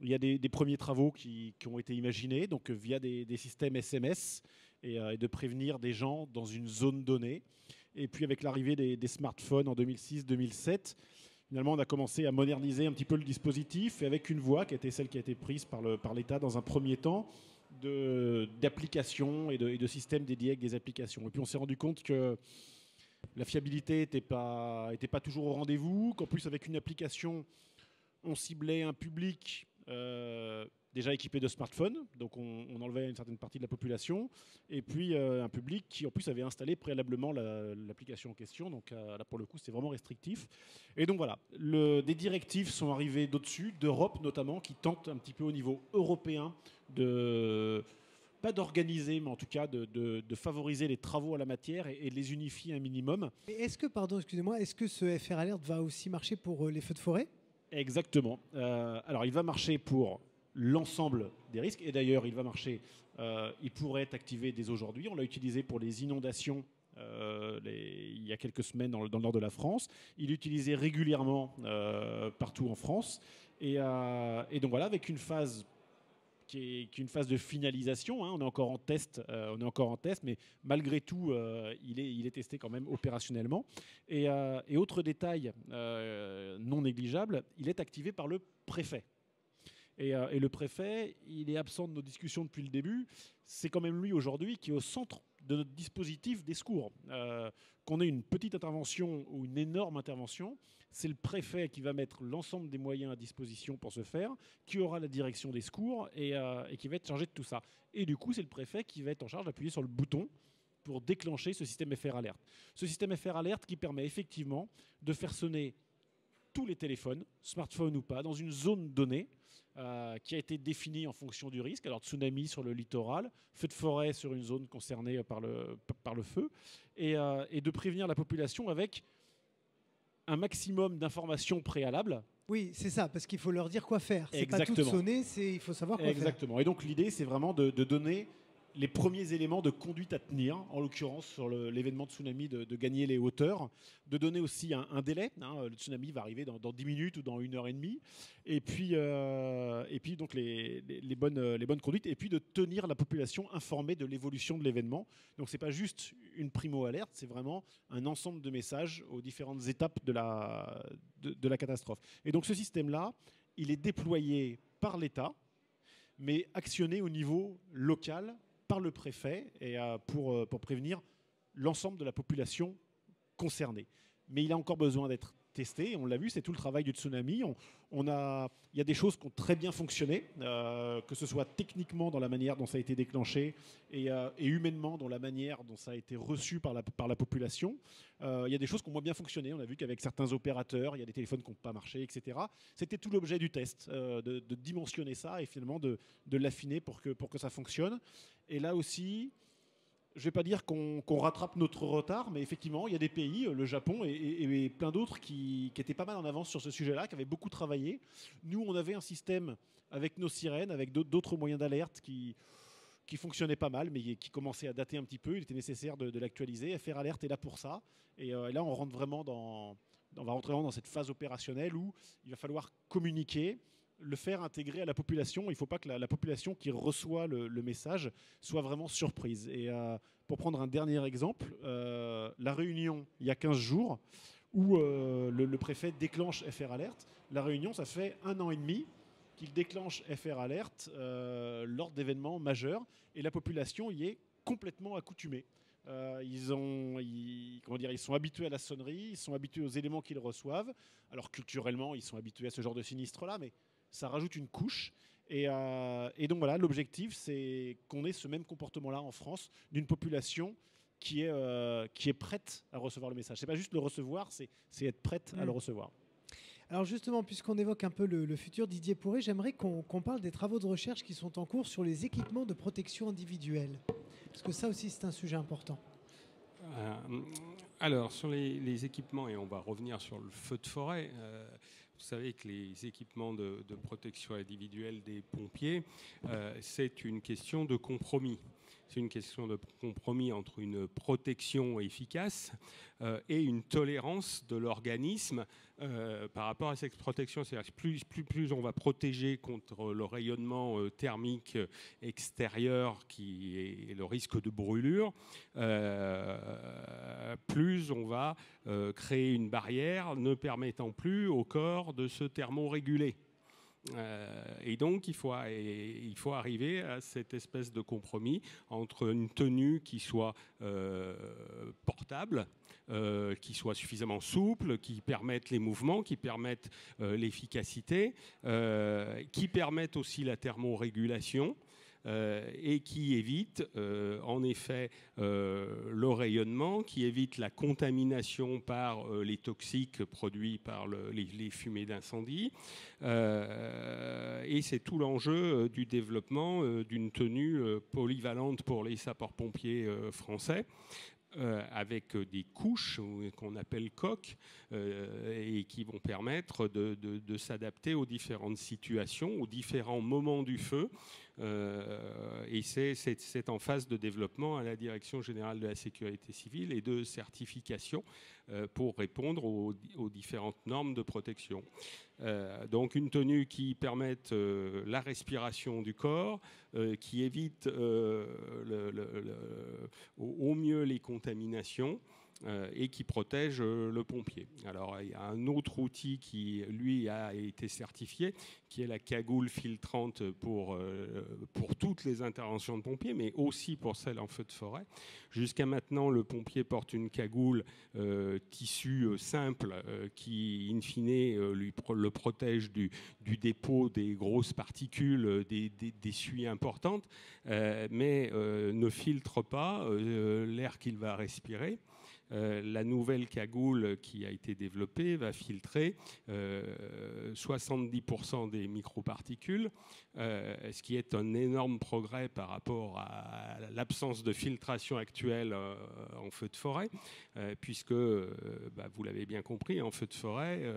il y a des premiers travaux qui ont été imaginés, donc via des systèmes SMS et de prévenir des gens dans une zone donnée. Et puis, avec l'arrivée des smartphones en 2006-2007, finalement, on a commencé à moderniser un petit peu le dispositif, et avec une voie qui était celle qui a été prise par l'État dans un premier temps, d'applications et de systèmes dédiés avec des applications. Et puis on s'est rendu compte que la fiabilité n'était pas toujours au rendez-vous, qu'en plus avec une application, on ciblait un public déjà équipé de smartphones, donc on enlevait une certaine partie de la population, et puis un public qui en plus avait installé préalablement l'application en question, donc là pour le coup c'est vraiment restrictif. Et donc voilà, des directives sont arrivées d'au-dessus, d'Europe notamment, qui tentent un petit peu au niveau européen pas d'organiser, mais en tout cas de favoriser les travaux à la matière et de les unifier un minimum. Et est-ce que ce FR Alert va aussi marcher pour les feux de forêt? Exactement. Alors il va marcher pour l'ensemble des risques, et d'ailleurs il va marcher, il pourrait être activé dès aujourd'hui. On l'a utilisé pour les inondations il y a quelques semaines dans le nord de la France. Il est utilisé régulièrement partout en France, et donc voilà, avec une phase qui est une phase de finalisation, hein. On est encore en test, mais malgré tout, il est testé quand même opérationnellement. Et autre détail non négligeable, il est activé par le préfet. Et le préfet, il est absent de nos discussions depuis le début. C'est quand même lui aujourd'hui qui est au centre de notre dispositif des secours. Qu'on ait une petite intervention ou une énorme intervention, c'est le préfet qui va mettre l'ensemble des moyens à disposition pour ce faire, qui aura la direction des secours et qui va être chargé de tout ça. Et du coup, c'est le préfet qui va être en charge d'appuyer sur le bouton pour déclencher ce système FR Alert. Ce système FR Alert qui permet effectivement de faire sonner tous les téléphones, smartphones ou pas, dans une zone donnée qui a été définie en fonction du risque. Alors tsunami sur le littoral, feu de forêt sur une zone concernée par le feu, et de prévenir la population avec un maximum d'informations préalables. Oui, c'est ça, parce qu'il faut leur dire quoi faire. C'est pas tout sonner, il faut savoir quoi faire. Et donc l'idée, c'est vraiment de donner les premiers éléments de conduite à tenir, en l'occurrence sur l'événement de tsunami, de gagner les hauteurs, de donner aussi un délai. Le tsunami va arriver dans 10 minutes ou dans 1h30. Et puis donc les bonnes conduites, et puis de tenir la population informée de l'évolution de l'événement. Donc ce n'est pas juste une primo-alerte, c'est vraiment un ensemble de messages aux différentes étapes de la catastrophe. Et donc ce système-là, il est déployé par l'État, mais actionné au niveau local par le préfet et pour prévenir l'ensemble de la population concernée. Mais il a encore besoin d'être testé. On l'a vu, c'est tout le travail du tsunami. Il y a des choses qui ont très bien fonctionné, que ce soit techniquement dans la manière dont ça a été déclenché et humainement dans la manière dont ça a été reçu par la population. Il y a des choses qui ont moins bien fonctionné. On a vu qu'avec certains opérateurs, il y a des téléphones qui n'ont pas marché, etc. C'était tout l'objet du test, de dimensionner ça et finalement de l'affiner pour que ça fonctionne. Et là aussi, je ne vais pas dire qu'on rattrape notre retard, mais effectivement, il y a des pays, le Japon et plein d'autres qui étaient pas mal en avance sur ce sujet-là, qui avaient beaucoup travaillé. Nous, on avait un système avec nos sirènes, avec d'autres moyens d'alerte qui fonctionnaient pas mal, mais qui commençaient à dater un petit peu. Il était nécessaire de l'actualiser. FR Alert est là pour ça. Et là, on rentre vraiment on va rentrer vraiment dans cette phase opérationnelle où il va falloir communiquer, le faire intégrer à la population. Il ne faut pas que la population qui reçoit le message soit vraiment surprise. Et pour prendre un dernier exemple, la Réunion, il y a 15 jours, où le préfet déclenche FR Alert. La Réunion, ça fait 1 an et demi qu'il déclenche FR Alert lors d'événements majeurs. Et la population y est complètement accoutumée. Ils sont habitués à la sonnerie, ils sont habitués aux éléments qu'ils reçoivent. Alors culturellement, ils sont habitués à ce genre de sinistre-là, mais ça rajoute une couche. Et donc voilà, l'objectif, c'est qu'on ait ce même comportement-là en France, d'une population qui est prête à recevoir le message. C'est pas juste le recevoir, c'est être prête à le recevoir. Alors justement, puisqu'on évoque un peu le futur, Didier Pourré, j'aimerais qu'on parle des travaux de recherche qui sont en cours sur les équipements de protection individuelle. Parce que ça aussi, c'est un sujet important. Alors, sur les équipements, et on va revenir sur le feu de forêt, vous savez que les équipements de protection individuelle des pompiers, c'est une question de compromis. C'est une question de compromis entre une protection efficace et une tolérance de l'organisme par rapport à cette protection. C'est-à-dire que plus on va protéger contre le rayonnement thermique extérieur qui est le risque de brûlure, plus on va créer une barrière ne permettant plus au corps de se thermoréguler. Et donc il faut arriver à cette espèce de compromis entre une tenue qui soit portable, qui soit suffisamment souple, qui permette les mouvements, qui permette l'efficacité, qui permette aussi la thermorégulation. Et qui évite en effet le rayonnement, qui évite la contamination par les toxiques produits par les fumées d'incendie. Et c'est tout l'enjeu du développement d'une tenue polyvalente pour les sapeurs-pompiers français. Avec des couches qu'on appelle coques et qui vont permettre de s'adapter aux différentes situations, aux différents moments du feu. Et c'est en phase de développement à la Direction générale de la sécurité civile et de certification pour répondre aux différentes normes de protection. Donc une tenue qui permette la respiration du corps, qui évite au mieux les contaminations, et qui protège le pompier. Alors il y a un autre outil qui lui a été certifié, qui est la cagoule filtrante pour toutes les interventions de pompiers, mais aussi pour celles en feu de forêt. Jusqu'à maintenant, le pompier porte une cagoule tissu simple qui, in fine, le protège du dépôt des grosses particules, des suies importantes, mais ne filtre pas l'air qu'il va respirer. La nouvelle cagoule qui a été développée va filtrer 70% des microparticules, ce qui est un énorme progrès par rapport à l'absence de filtration actuelle en feu de forêt, puisque, vous l'avez bien compris, en feu de forêt,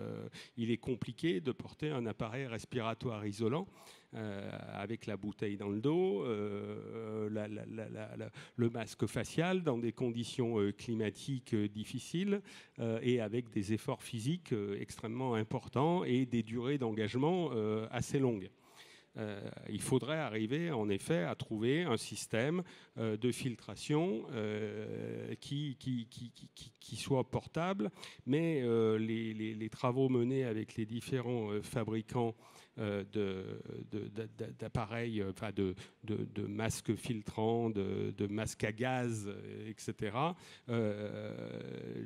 il est compliqué de porter un appareil respiratoire isolant avec la bouteille dans le dos, le masque facial dans des conditions climatiques difficiles et avec des efforts physiques extrêmement importants et des durées d'engagement assez longues. Il faudrait arriver en effet à trouver un système de filtration qui soit portable, mais les travaux menés avec les différents fabricants d'appareils, de masques filtrants, de masques à gaz, etc.,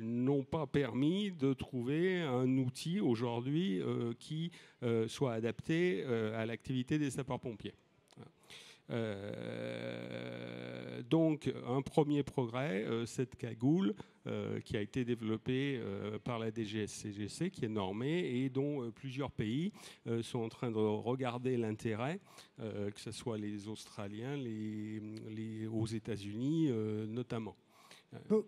n'ont pas permis de trouver un outil aujourd'hui qui soit adapté à l'activité des sapeurs-pompiers. Donc un premier progrès, cette cagoule qui a été développée par la DGSCGC, qui est normée et dont plusieurs pays sont en train de regarder l'intérêt, que ce soit les Australiens, aux États-Unis notamment.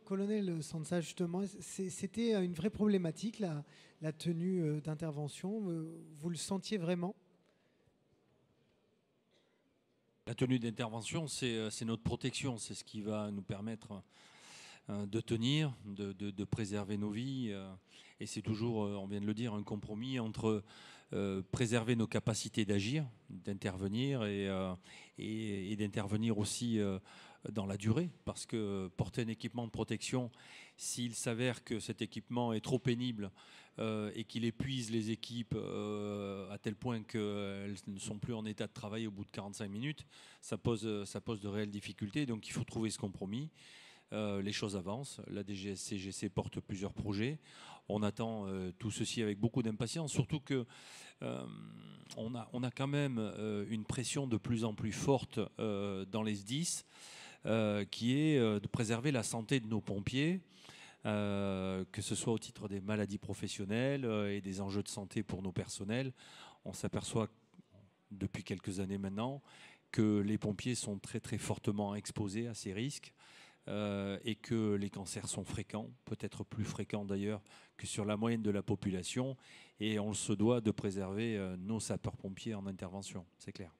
Colonel Sansa, justement, c'était une vraie problématique, la tenue d'intervention. Vous le sentiez vraiment ? La tenue d'intervention, c'est notre protection, c'est ce qui va nous permettre de tenir, de préserver nos vies. Et c'est toujours, on vient de le dire, un compromis entre préserver nos capacités d'agir, d'intervenir et d'intervenir aussi dans la durée. Parce que porter un équipement de protection, s'il s'avère que cet équipement est trop pénible et qu'il épuise les équipes à tel point qu'elles ne sont plus en état de travail au bout de 45 minutes, ça pose de réelles difficultés. Donc il faut trouver ce compromis. Les choses avancent. La DGSCGC porte plusieurs projets. On attend tout ceci avec beaucoup d'impatience, surtout que on a quand même une pression de plus en plus forte dans les SDIS, qui est de préserver la santé de nos pompiers, que ce soit au titre des maladies professionnelles et des enjeux de santé pour nos personnels. On s'aperçoit depuis quelques années maintenant que les pompiers sont très très fortement exposés à ces risques et que les cancers sont fréquents, peut-être plus fréquents d'ailleurs que sur la moyenne de la population, et on se doit de préserver nos sapeurs-pompiers en intervention, c'est clair.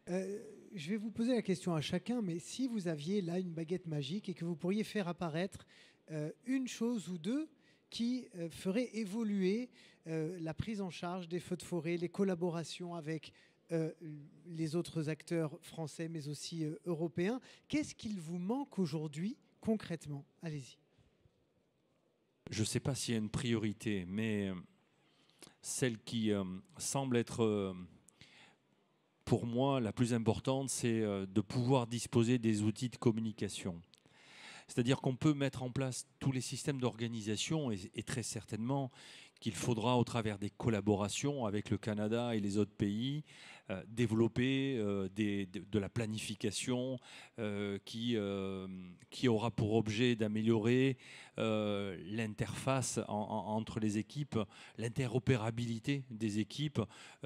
Je vais vous poser la question à chacun, mais si vous aviez là une baguette magique et que vous pourriez faire apparaître une chose ou deux qui ferait évoluer la prise en charge des feux de forêt, les collaborations avec les autres acteurs français mais aussi européens, qu'est-ce qu'il vous manque aujourd'hui concrètement ? Allez-y. Je ne sais pas s'il y a une priorité, mais celle qui semble être pour moi la plus importante, c'est de pouvoir disposer des outils de communication. C'est-à-dire qu'on peut mettre en place tous les systèmes d'organisation et très certainement qu'il faudra, au travers des collaborations avec le Canada et les autres pays, développer de la planification qui aura pour objet d'améliorer l'interface entre les équipes, l'interopérabilité des équipes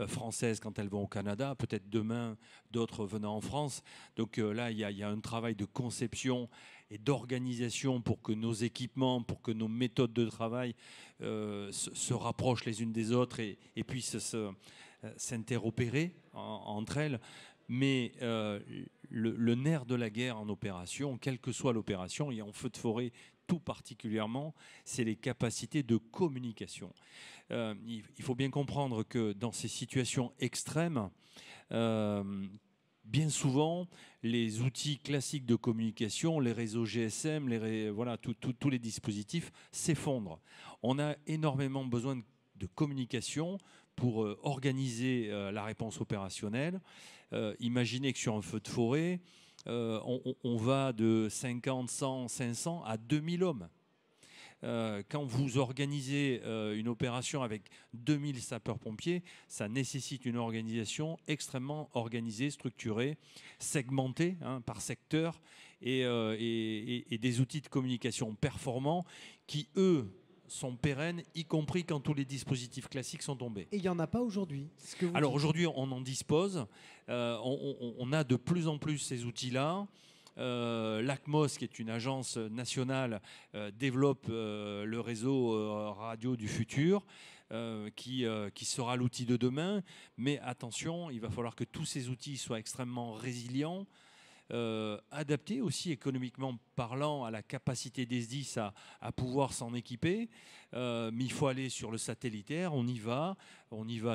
françaises quand elles vont au Canada, peut-être demain d'autres venant en France. Donc là, il y a un travail de conception et d'organisation pour que nos équipements, pour que nos méthodes de travail se rapprochent les unes des autres et puissent s'interopérer entre elles. Mais le nerf de la guerre en opération, quelle que soit l'opération, et en feu de forêt tout particulièrement, c'est les capacités de communication. Il faut bien comprendre que dans ces situations extrêmes, bien souvent, les outils classiques de communication, les réseaux GSM, voilà, tous les dispositifs s'effondrent. On a énormément besoin de communication pour organiser la réponse opérationnelle. Imaginez que sur un feu de forêt, on va de 50, 100, 500 à 2000 hommes. Quand vous organisez une opération avec 2000 sapeurs-pompiers, ça nécessite une organisation extrêmement organisée, structurée, segmentée par secteur et des outils de communication performants qui, eux, sont pérennes, y compris quand tous les dispositifs classiques sont tombés. Et il n'y en a pas aujourd'hui. Alors aujourd'hui, on en dispose. On a de plus en plus ces outils-là. L'ACMOS, qui est une agence nationale, développe le réseau radio du futur, qui sera l'outil de demain. Mais attention, il va falloir que tous ces outils soient extrêmement résilients, adaptés aussi économiquement parlant à la capacité des SDIS à pouvoir s'en équiper. Mais il faut aller sur le satellitaire, on y va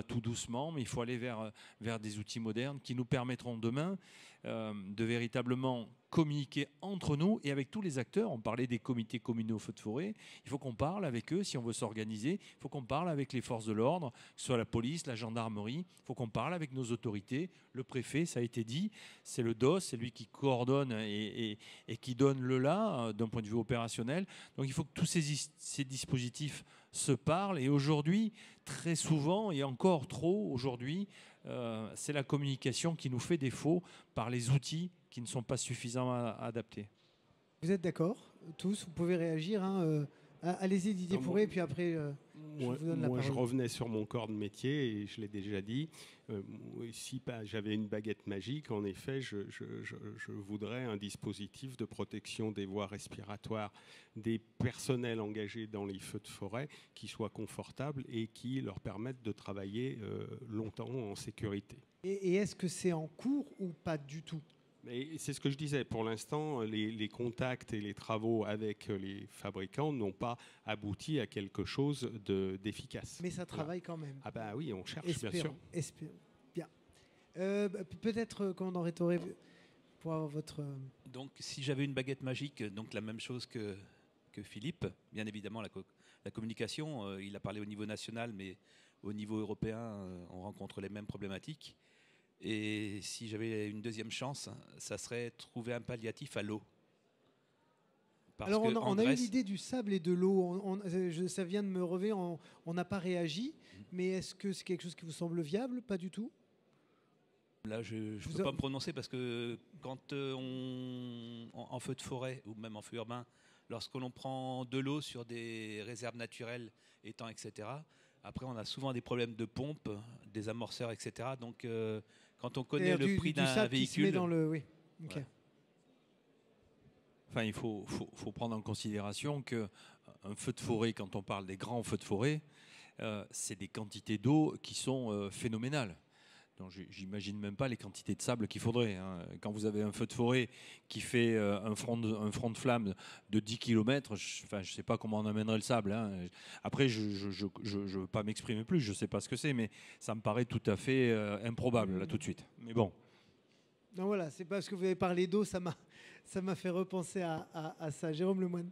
tout doucement, mais il faut aller vers des outils modernes qui nous permettront demain de véritablement communiquer entre nous et avec tous les acteurs. On parlait des comités communaux feux de forêt. Il faut qu'on parle avec eux si on veut s'organiser. Il faut qu'on parle avec les forces de l'ordre, que ce soit la police, la gendarmerie. Il faut qu'on parle avec nos autorités. Le préfet, ça a été dit, c'est le DOS, c'est lui qui coordonne et qui donne le là d'un point de vue opérationnel. Donc il faut que tous ces dispositifs se parlent. Et aujourd'hui, très souvent, et encore trop aujourd'hui, c'est la communication qui nous fait défaut par les outils qui ne sont pas suffisamment adaptés. Vous êtes d'accord tous? Vous pouvez réagir. Allez-y Didier Pourret, puis après je vous donne la parole. Je revenais sur mon corps de métier et je l'ai déjà dit. Si j'avais une baguette magique, en effet, je voudrais un dispositif de protection des voies respiratoires des personnels engagés dans les feux de forêt qui soit confortable et qui leur permette de travailler longtemps en sécurité. Et est-ce que c'est en cours ou pas du tout? Mais c'est ce que je disais. Pour l'instant, les contacts et les travaux avec les fabricants n'ont pas abouti à quelque chose d'efficace. Mais ça travaille quand même. Ah bah oui, on cherche, espérons, bien sûr. Espérons. Bien. Peut-être, commandant Rétoré, pour avoir votre... Donc, si j'avais une baguette magique, donc la même chose que Philippe, bien évidemment, la communication, il a parlé au niveau national, mais au niveau européen, on rencontre les mêmes problématiques. Et si j'avais une deuxième chance, ça serait trouver un palliatif à l'eau. Alors on a eu l'idée du sable et de l'eau. Ça vient de me revenir, on n'a pas réagi. Mais est-ce que c'est quelque chose qui vous semble viable? Pas du tout. Là, je ne peux pas me prononcer parce que quand en feu de forêt ou même en feu urbain, lorsque l'on prend de l'eau sur des réserves naturelles, étangs, etc., après on a souvent des problèmes de pompe, des amorceurs, etc. Donc quand on connaît le prix d'un véhicule... Dans le... Oui. Okay. Ouais. Enfin, il faut prendre en considération qu'un feu de forêt, quand on parle des grands feux de forêt, c'est des quantités d'eau qui sont phénoménales. Donc, j'imagine même pas les quantités de sable qu'il faudrait. Quand vous avez un feu de forêt qui fait un front de flamme de 10 km, je ne sais pas comment on amènerait le sable. Après, je ne veux pas m'exprimer plus, je ne sais pas ce que c'est, mais ça me paraît tout à fait improbable, là, tout de suite. Mais bon. Non, voilà, c'est parce que vous avez parlé d'eau, ça m'a fait repenser à ça. Jérôme Lemoine.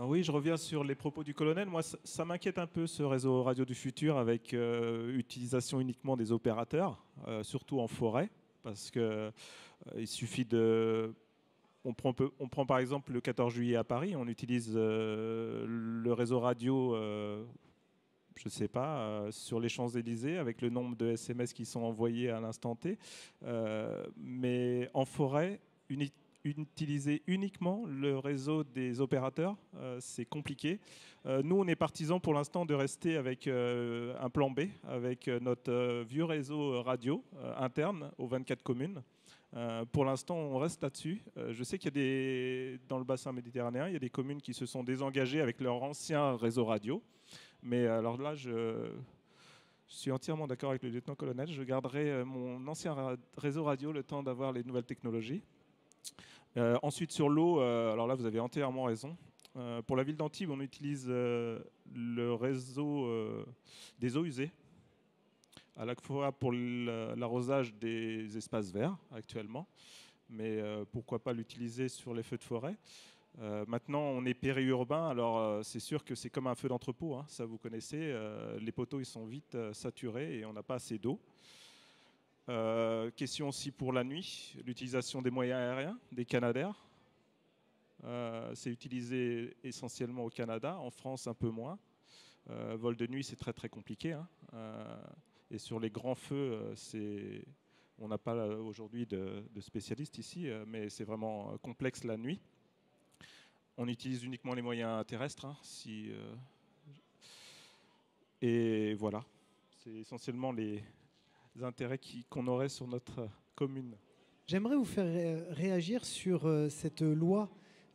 Oui, je reviens sur les propos du colonel. Moi, ça m'inquiète un peu, ce réseau radio du futur, avec utilisation uniquement des opérateurs, surtout en forêt, parce qu'il suffit de... On prend par exemple le 14 juillet à Paris, on utilise le réseau radio, je ne sais pas, sur les Champs-Élysées, avec le nombre de SMS qui sont envoyés à l'instant T. Mais en forêt, utiliser uniquement le réseau des opérateurs, c'est compliqué. Nous, on est partisans pour l'instant de rester avec un plan B, avec notre vieux réseau radio interne aux 24 communes. Pour l'instant, on reste là-dessus. Je sais qu'il y a dans le bassin méditerranéen, il y a des communes qui se sont désengagées avec leur ancien réseau radio. Mais alors là, je suis entièrement d'accord avec le lieutenant-colonel. Je garderai mon ancien réseau radio le temps d'avoir les nouvelles technologies. Ensuite, sur l'eau, alors là, vous avez entièrement raison. Pour la ville d'Antibes, on utilise le réseau des eaux usées. à la fois pour l'arrosage des espaces verts actuellement, mais pourquoi pas l'utiliser sur les feux de forêt. Maintenant, on est périurbain, alors c'est sûr que c'est comme un feu d'entrepôt, hein, ça vous connaissez, les poteaux ils sont vite saturés et on n'a pas assez d'eau. Question aussi pour la nuit, l'utilisation des moyens aériens, des Canadair. C'est utilisé essentiellement au Canada, en France un peu moins. Vol de nuit, c'est très très compliqué, hein. Et sur les grands feux, on n'a pas aujourd'hui de spécialistes ici, mais c'est vraiment complexe la nuit. On utilise uniquement les moyens terrestres, hein, et voilà, c'est essentiellement les intérêts qu'on aurait sur notre commune. J'aimerais vous faire réagir sur cette loi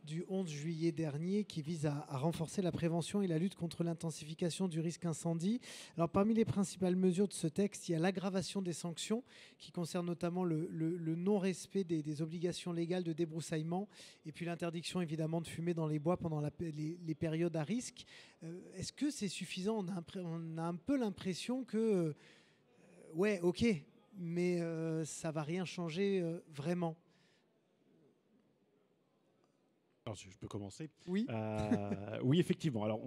du 11 juillet dernier qui vise à renforcer la prévention et la lutte contre l'intensification du risque incendie. Alors, parmi les principales mesures de ce texte, il y a l'aggravation des sanctions qui concerne notamment le non-respect des obligations légales de débroussaillement et puis l'interdiction évidemment de fumer dans les bois pendant les périodes à risque. Est-ce que c'est suffisant ? On a un peu l'impression que, ouais, ok, mais ça ne va rien changer vraiment. Alors, je peux commencer. Oui. Oui, effectivement. Alors,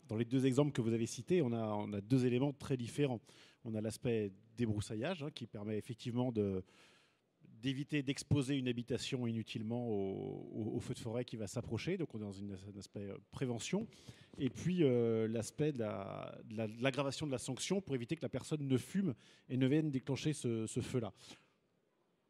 dans les deux exemples que vous avez cités, on a deux éléments très différents. On a l'aspect débroussaillage, hein, qui permet effectivement d'éviter d'exposer une habitation inutilement au feu de forêt qui va s'approcher. Donc, on est dans un aspect prévention. Et puis, l'aspect de l'aggravation de la sanction pour éviter que la personne ne fume et ne vienne déclencher ce feu-là.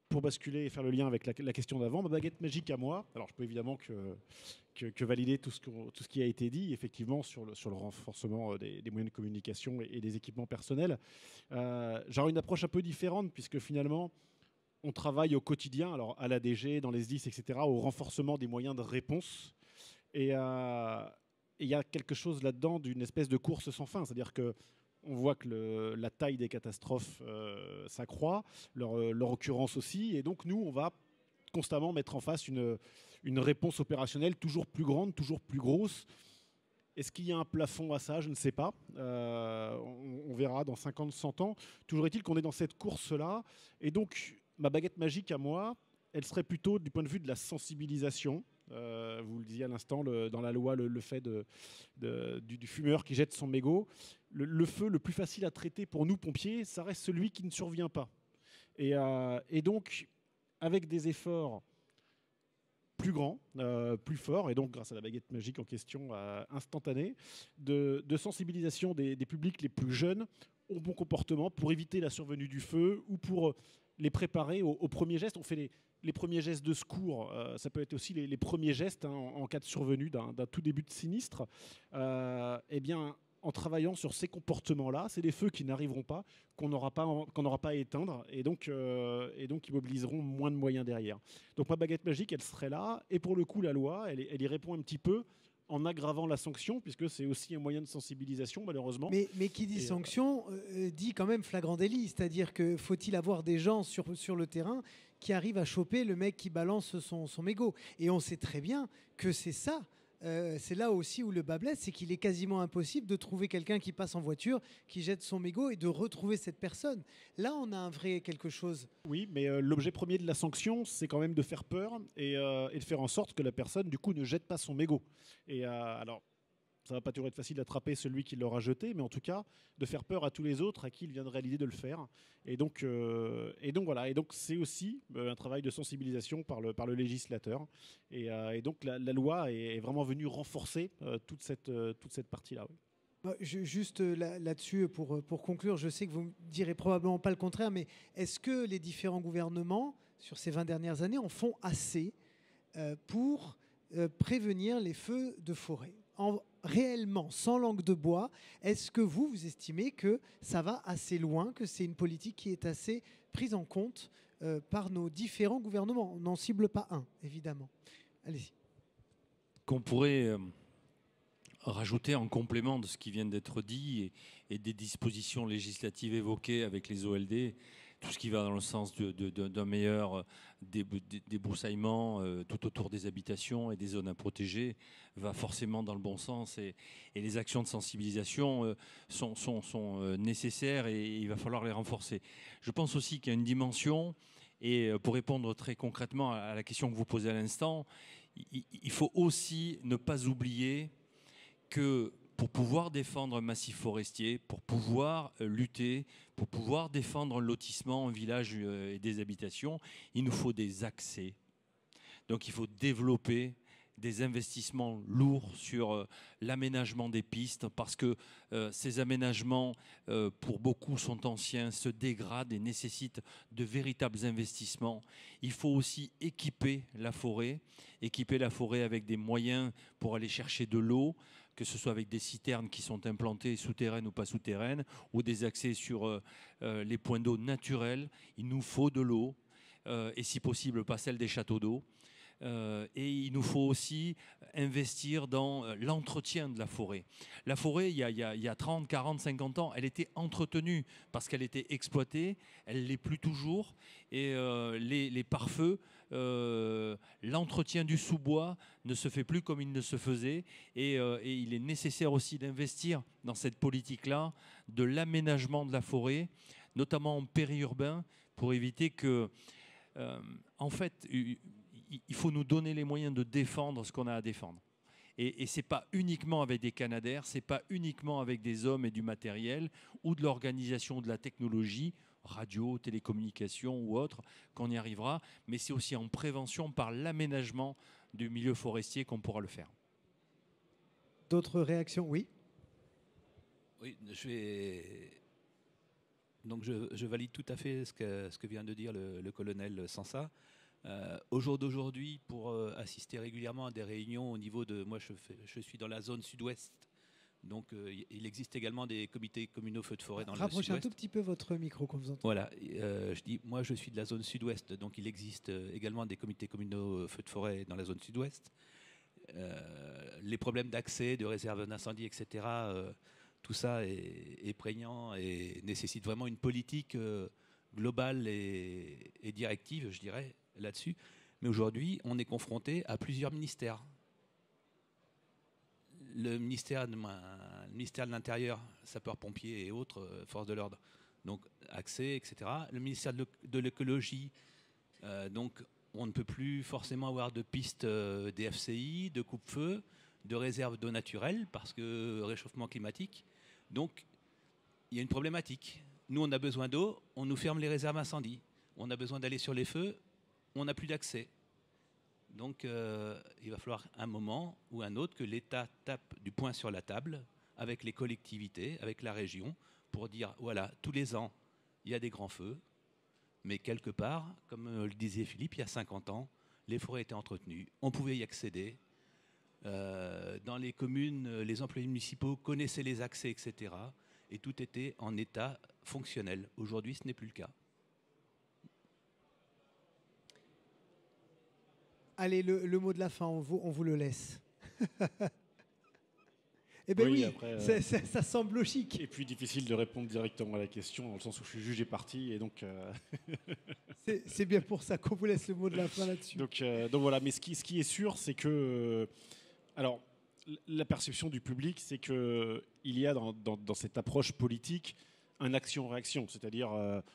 Pour basculer et faire le lien avec la question d'avant, ma baguette magique à moi, alors je peux évidemment que valider tout ce qui a été dit, effectivement, sur le renforcement des moyens de communication et des équipements personnels. J'aurais une approche un peu différente, puisque finalement, on travaille au quotidien, alors à l'ADG, dans les SDIS, etc., au renforcement des moyens de réponse. Et il y a quelque chose là-dedans d'une espèce de course sans fin, c'est-à-dire que on voit que la taille des catastrophes s'accroît, leur occurrence aussi, et donc nous, on va constamment mettre en face une réponse opérationnelle toujours plus grande, toujours plus grosse. Est-ce qu'il y a un plafond à ça ? Je ne sais pas. On verra dans 50, 100 ans. Toujours est-il qu'on est dans cette course-là, et donc ma baguette magique à moi, elle serait plutôt du point de vue de la sensibilisation. Vous le disiez à l'instant, dans la loi, le fait du fumeur qui jette son mégot. Le feu le plus facile à traiter pour nous, pompiers, ça reste celui qui ne survient pas. Et donc, avec des efforts plus grands, plus forts, et donc grâce à la baguette magique en question instantanée, de sensibilisation des publics les plus jeunes au bon comportement pour éviter la survenue du feu ou pour les préparer aux premiers gestes. On fait les premiers gestes de secours, ça peut être aussi les premiers gestes, hein, en cas de survenue d'un tout début de sinistre. Eh bien, en travaillant sur ces comportements-là, c'est des feux qui n'arriveront pas, qu'on n'aura pas à éteindre, et donc ils mobiliseront moins de moyens derrière. Donc ma baguette magique, elle serait là, et pour le coup, la loi, elle y répond un petit peu en aggravant la sanction, puisque c'est aussi un moyen de sensibilisation, malheureusement. Mais qui dit sanction, dit quand même flagrant délit, c'est-à-dire que faut-il avoir des gens sur le terrain qui arrivent à choper le mec qui balance son mégot. Et on sait très bien que c'est ça. C'est là aussi où le bas blesse, c'est qu'il est quasiment impossible de trouver quelqu'un qui passe en voiture, qui jette son mégot et de retrouver cette personne. Là, on a un vrai quelque chose. Oui, mais l'objet premier de la sanction, c'est quand même de faire peur et de faire en sorte que la personne, du coup, ne jette pas son mégot. Et alors, ça va pas toujours être facile d'attraper celui qui l'aura jeté, mais en tout cas, de faire peur à tous les autres à qui il viendrait l'idée de le faire. Et donc voilà. Et donc c'est aussi un travail de sensibilisation par le législateur. Et donc la loi est vraiment venue renforcer toute cette partie-là. Oui. Juste là-dessus, pour conclure, je sais que vous ne direz probablement pas le contraire, mais est-ce que les différents gouvernements, sur ces 20 dernières années, en font assez pour prévenir les feux de forêt ? Réellement, sans langue de bois, est-ce que vous estimez que ça va assez loin, que c'est une politique qui est assez prise en compte par nos différents gouvernements ? On n'en cible pas un, évidemment. Allez-y. Qu'on pourrait rajouter en complément de ce qui vient d'être dit et des dispositions législatives évoquées avec les OLD, tout ce qui va dans le sens d'un meilleur débroussaillement tout autour des habitations et des zones à protéger va forcément dans le bon sens. Et les actions de sensibilisation sont nécessaires et il va falloir les renforcer. Je pense aussi qu'il y a une dimension, et pour répondre très concrètement à la question que vous posez à l'instant, il faut aussi ne pas oublier que pour pouvoir défendre un massif forestier, pour pouvoir lutter, pour pouvoir défendre un lotissement, un village et des habitations, il nous faut des accès. Donc il faut développer des investissements lourds sur l'aménagement des pistes, parce que ces aménagements, pour beaucoup, sont anciens, se dégradent et nécessitent de véritables investissements. Il faut aussi équiper la forêt avec des moyens pour aller chercher de l'eau, que ce soit avec des citernes qui sont implantées souterraines ou pas souterraines, ou des accès sur les points d'eau naturels. Il nous faut de l'eau, et si possible pas celle des châteaux d'eau. Et il nous faut aussi investir dans l'entretien de la forêt. La forêt, il y a 30, 40, 50 ans, elle était entretenue parce qu'elle était exploitée, elle ne l'est plus toujours. Et les pare-feux, l'entretien du sous-bois ne se fait plus comme il ne se faisait. Et il est nécessaire aussi d'investir dans cette politique-là de l'aménagement de la forêt, notamment en périurbain, pour éviter que, en fait, il faut nous donner les moyens de défendre ce qu'on a à défendre. Et ce n'est pas uniquement avec des canadaires, ce n'est pas uniquement avec des hommes et du matériel ou de l'organisation de la technologie, radio, télécommunications ou autre, qu'on y arrivera, mais c'est aussi en prévention par l'aménagement du milieu forestier qu'on pourra le faire. D'autres réactions? Oui. Oui, donc je valide tout à fait ce que vient de dire le colonel Sansa. Au jour d'aujourd'hui, pour assister régulièrement à des réunions au niveau de... Moi, je suis dans la zone sud-ouest, donc il existe également des comités communaux feux de forêt dans le sud-ouest. Rapprochez un tout petit peu votre micro qu'on vous entend. Voilà, moi je suis de la zone sud-ouest, donc il existe également des comités communaux feux de forêt dans la zone sud-ouest. Les problèmes d'accès, de réserve d'incendie, etc., tout ça est prégnant et nécessite vraiment une politique globale et directive, je dirais, là-dessus. Mais aujourd'hui, on est confronté à plusieurs ministères. Le ministère de l'Intérieur, sapeurs-pompiers et autres, forces de l'ordre, donc accès, etc. Le ministère de l'écologie, donc on ne peut plus forcément avoir de pistes DFCI, de coupe-feu, de réserve d'eau naturelle, parce que réchauffement climatique. Donc, il y a une problématique. Nous, on a besoin d'eau, on nous ferme les réserves incendies. On a besoin d'aller sur les feux, on n'a plus d'accès. Donc, il va falloir un moment ou un autre que l'État tape du poing sur la table avec les collectivités, avec la région, pour dire, voilà, tous les ans, il y a des grands feux, mais quelque part, comme le disait Philippe, il y a 50 ans, les forêts étaient entretenues, on pouvait y accéder. Dans les communes, les employés municipaux connaissaient les accès, etc. Et tout était en état fonctionnel. Aujourd'hui, ce n'est plus le cas. Allez, le mot de la fin, on vous le laisse. Eh bien oui, après, ça semble logique. Et puis difficile de répondre directement à la question, dans le sens où je suis jugé parti, et donc... c'est bien pour ça qu'on vous laisse le mot de la fin là-dessus. Donc voilà, mais ce qui est sûr, c'est que... alors, la perception du public, c'est qu'il y a dans cette approche politique un action-réaction. C'est-à-dire,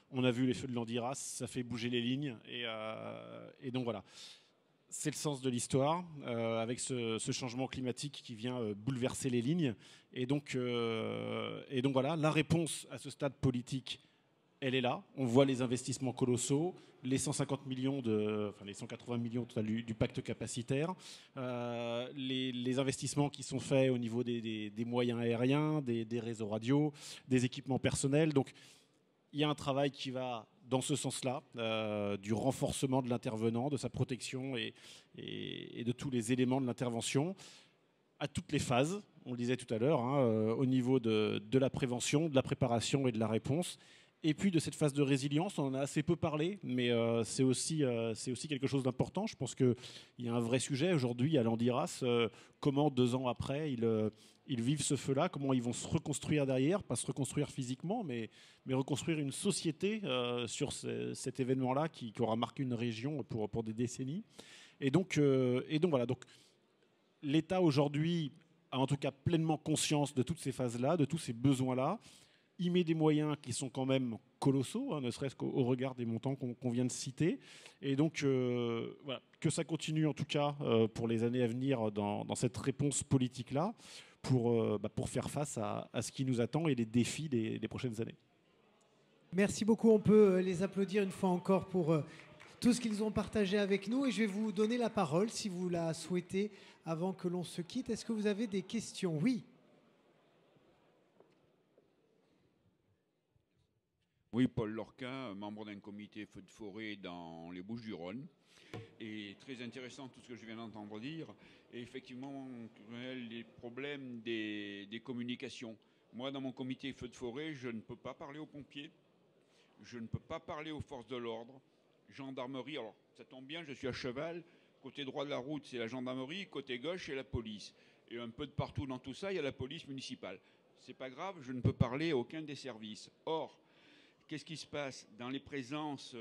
on a vu les feux de Landiras, ça fait bouger les lignes, et donc voilà. C'est le sens de l'histoire, avec ce changement climatique qui vient bouleverser les lignes. Et donc voilà, la réponse à ce stade politique, elle est là. On voit les investissements colossaux, les 150 millions, les 180 millions total du pacte capacitaire, les investissements qui sont faits au niveau des moyens aériens, des réseaux radio, des équipements personnels. Donc il y a un travail qui va dans ce sens-là, du renforcement de l'intervenant, de sa protection et de tous les éléments de l'intervention, à toutes les phases, on le disait tout à l'heure, au niveau de la prévention, de la préparation et de la réponse, et puis de cette phase de résilience. On en a assez peu parlé, mais c'est aussi quelque chose d'important. Je pense qu'il y a un vrai sujet aujourd'hui à Landiras, comment 2 ans après, ils vivent ce feu-là, comment ils vont se reconstruire derrière, pas se reconstruire physiquement, mais reconstruire une société sur cet événement-là qui aura marqué une région pour des décennies. Et donc voilà. Donc, l'État aujourd'hui a en tout cas pleinement conscience de toutes ces phases-là, de tous ces besoins-là. Il met des moyens qui sont quand même colossaux, hein, ne serait-ce qu'au regard des montants qu'on vient de citer. Et donc, voilà, que ça continue en tout cas pour les années à venir dans cette réponse politique-là pour faire face à ce qui nous attend et les défis des prochaines années. Merci beaucoup. On peut les applaudir une fois encore pour tout ce qu'ils ont partagé avec nous. Et je vais vous donner la parole si vous la souhaitez avant que l'on se quitte. Est-ce que vous avez des questions? Oui. Oui, Paul Lorca, membre d'un comité feu de forêt dans les Bouches-du-Rhône. Et très intéressant tout ce que je viens d'entendre dire. Et effectivement, les problèmes des communications. Moi, dans mon comité feu de forêt, je ne peux pas parler aux pompiers. Je ne peux pas parler aux forces de l'ordre. Gendarmerie, alors ça tombe bien, je suis à cheval. Côté droit de la route, c'est la gendarmerie. Côté gauche, c'est la police. Et un peu de partout dans tout ça, il y a la police municipale. C'est pas grave, je ne peux parler à aucun des services. Or, qu'est-ce qui se passe dans les présences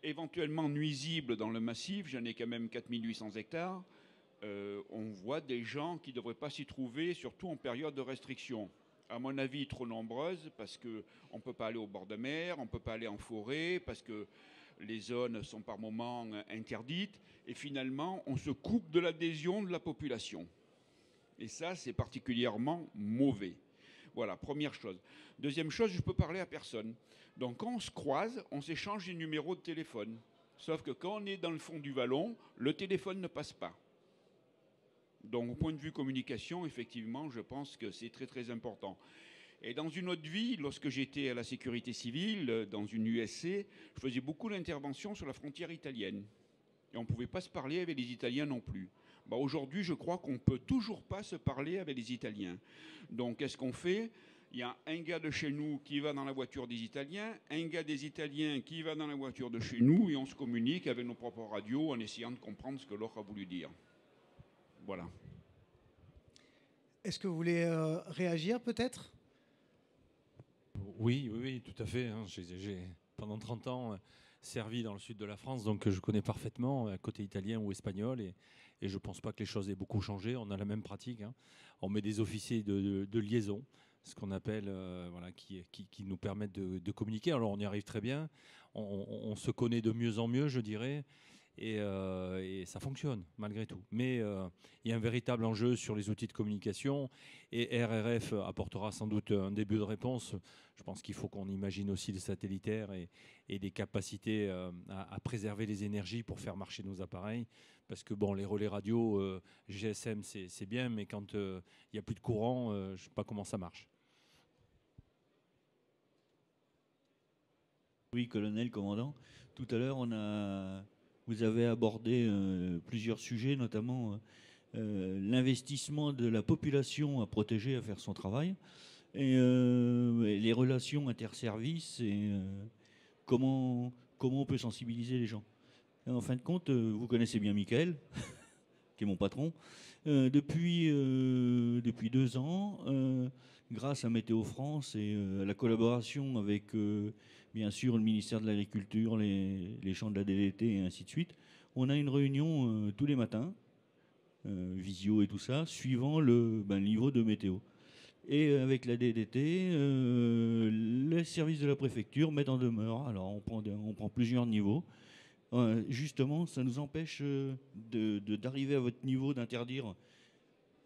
éventuellement nuisibles dans le massif? J'en ai quand même 4800 hectares. On voit des gens qui ne devraient pas s'y trouver, surtout en période de restriction. À mon avis, trop nombreuses, parce qu'on ne peut pas aller au bord de mer, on ne peut pas aller en forêt, parce que les zones sont par moments interdites. Et finalement, on se coupe de l'adhésion de la population. Et ça, c'est particulièrement mauvais. Voilà, première chose. Deuxième chose, je peux parler à personne. Donc quand on se croise, on s'échange des numéros de téléphone. Sauf que quand on est dans le fond du vallon, le téléphone ne passe pas. Donc au point de vue communication, effectivement, je pense que c'est très très important. Et dans une autre vie, lorsque j'étais à la sécurité civile, dans une USC, je faisais beaucoup d'interventions sur la frontière italienne. Et on ne pouvait pas se parler avec les Italiens non plus. Bah, aujourd'hui, je crois qu'on ne peut toujours pas se parler avec les Italiens. Donc, qu'est-ce qu'on fait? Il y a un gars de chez nous qui va dans la voiture des Italiens, un gars des Italiens qui va dans la voiture de chez nous, et on se communique avec nos propres radios en essayant de comprendre ce que l'autre a voulu dire. Voilà. Est-ce que vous voulez réagir peut-être? Oui, tout à fait. Hein. J'ai pendant 30 ans servi dans le sud de la France, donc je connais parfaitement côté italien ou espagnol, et je ne pense pas que les choses aient beaucoup changé. On a la même pratique. Hein. On met des officiers de liaison, ce qu'on appelle, qui nous permettent de communiquer. Alors on y arrive très bien. On se connaît de mieux en mieux, je dirais. Et ça fonctionne malgré tout. Mais il y a un véritable enjeu sur les outils de communication, et RRF apportera sans doute un début de réponse. Je pense qu'il faut qu'on imagine aussi le satellitaire et des capacités à préserver les énergies pour faire marcher nos appareils. Parce que bon, les relais radio GSM, c'est bien, mais quand il n'y a plus de courant, je ne sais pas comment ça marche. Oui, colonel, commandant. Tout à l'heure, vous avez abordé plusieurs sujets, notamment l'investissement de la population à protéger, à faire son travail, et les relations interservices, et comment on peut sensibiliser les gens. Et en fin de compte, vous connaissez bien Mickaël, qui est mon patron. Depuis 2 ans, grâce à Météo France et à la collaboration avec, bien sûr, le ministère de l'Agriculture, les champs de la DDT et ainsi de suite, on a une réunion tous les matins, visio et tout ça, suivant le niveau de météo. Et avec la DDT, les services de la préfecture mettent en demeure. Alors on prend plusieurs niveaux. Justement, ça nous empêche d'arriver à votre niveau, d'interdire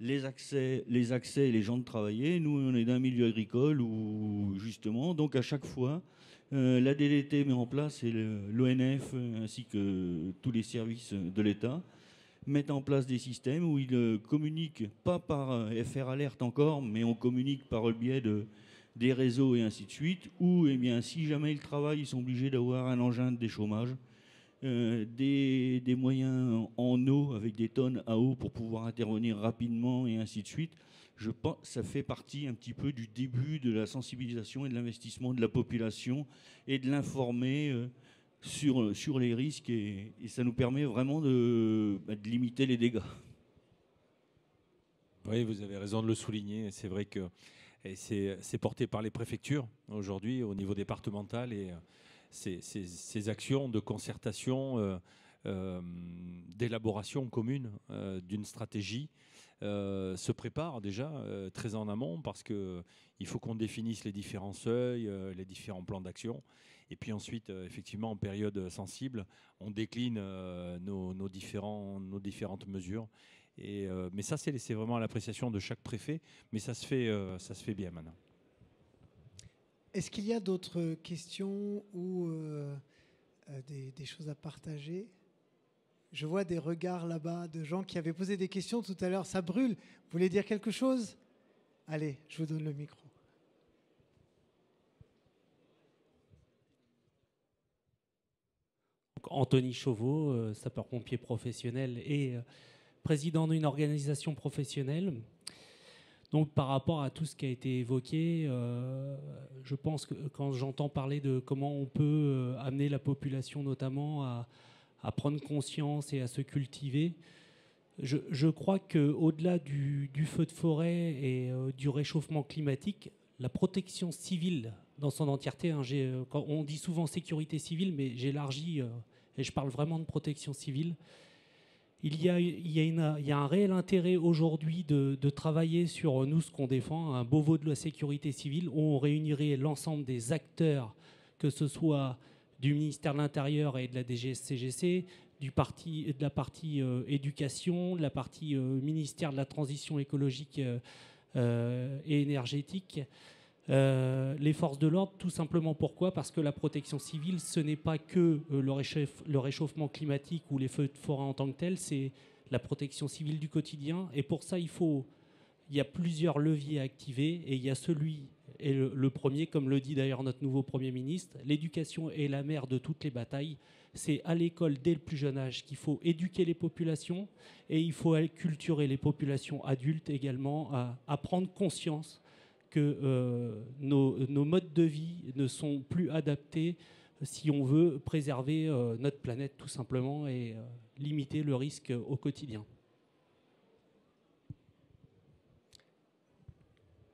les accès et les gens de travailler. Nous, on est d'un milieu agricole où, justement, donc à chaque fois, la DDT met en place, et l'ONF ainsi que tous les services de l'État mettent en place des systèmes où ils communiquent, pas par FR Alert encore, mais on communique par le biais des réseaux et ainsi de suite, où, eh bien, si jamais ils travaillent, ils sont obligés d'avoir un engin de déchômage, des moyens en eau avec des tonnes à eau pour pouvoir intervenir rapidement et ainsi de suite. Je pense que ça fait partie un petit peu du début de la sensibilisation et de l'investissement de la population et de l'informer sur les risques, et ça nous permet vraiment de limiter les dégâts. Oui, vous avez raison de le souligner. C'est vrai que c'est porté par les préfectures aujourd'hui au niveau départemental et ces actions de concertation, d'élaboration commune d'une stratégie se préparent déjà très en amont parce qu'il faut qu'on définisse les différents seuils, les différents plans d'action. Et puis ensuite, effectivement, en période sensible, on décline nos différentes mesures. Mais ça, c'est vraiment à l'appréciation de chaque préfet, mais ça se fait bien maintenant. Est-ce qu'il y a d'autres questions ou des choses à partager ? Je vois des regards là-bas de gens qui avaient posé des questions tout à l'heure. Ça brûle. Vous voulez dire quelque chose ? Allez, je vous donne le micro. Anthony Chauveau, sapeur-pompier professionnel et président d'une organisation professionnelle. Donc par rapport à tout ce qui a été évoqué, je pense que quand j'entends parler de comment on peut amener la population notamment à prendre conscience et à se cultiver, je crois qu'au-delà du feu de forêt et du réchauffement climatique, la protection civile dans son entièreté, quand on dit souvent sécurité civile, mais j'élargis et je parle vraiment de protection civile. Il y a un réel intérêt aujourd'hui de travailler sur nous, ce qu'on défend, un Beauvau de la sécurité civile, où on réunirait l'ensemble des acteurs, que ce soit du ministère de l'Intérieur et de la DGSCGC, de la partie éducation, de la partie ministère de la transition écologique et énergétique, les forces de l'ordre, tout simplement. Pourquoi ? Parce que la protection civile, ce n'est pas que le réchauffement climatique ou les feux de forêt en tant que tels, c'est la protection civile du quotidien. Et pour ça, il y a plusieurs leviers à activer. Et il y a le premier, comme le dit d'ailleurs notre nouveau Premier ministre, l'éducation est la mère de toutes les batailles. C'est à l'école, dès le plus jeune âge, qu'il faut éduquer les populations et il faut culturer les populations adultes également à prendre conscience que nos modes de vie ne sont plus adaptés si on veut préserver notre planète tout simplement et limiter le risque au quotidien.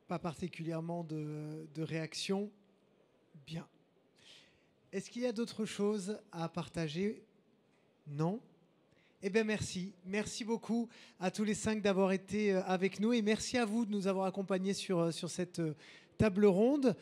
Pas particulièrement de réaction. Bien. Est-ce qu'il y a d'autres choses à partager ? Non ? Eh bien, merci. Merci beaucoup à tous les 5 d'avoir été avec nous et merci à vous de nous avoir accompagnés sur cette table ronde.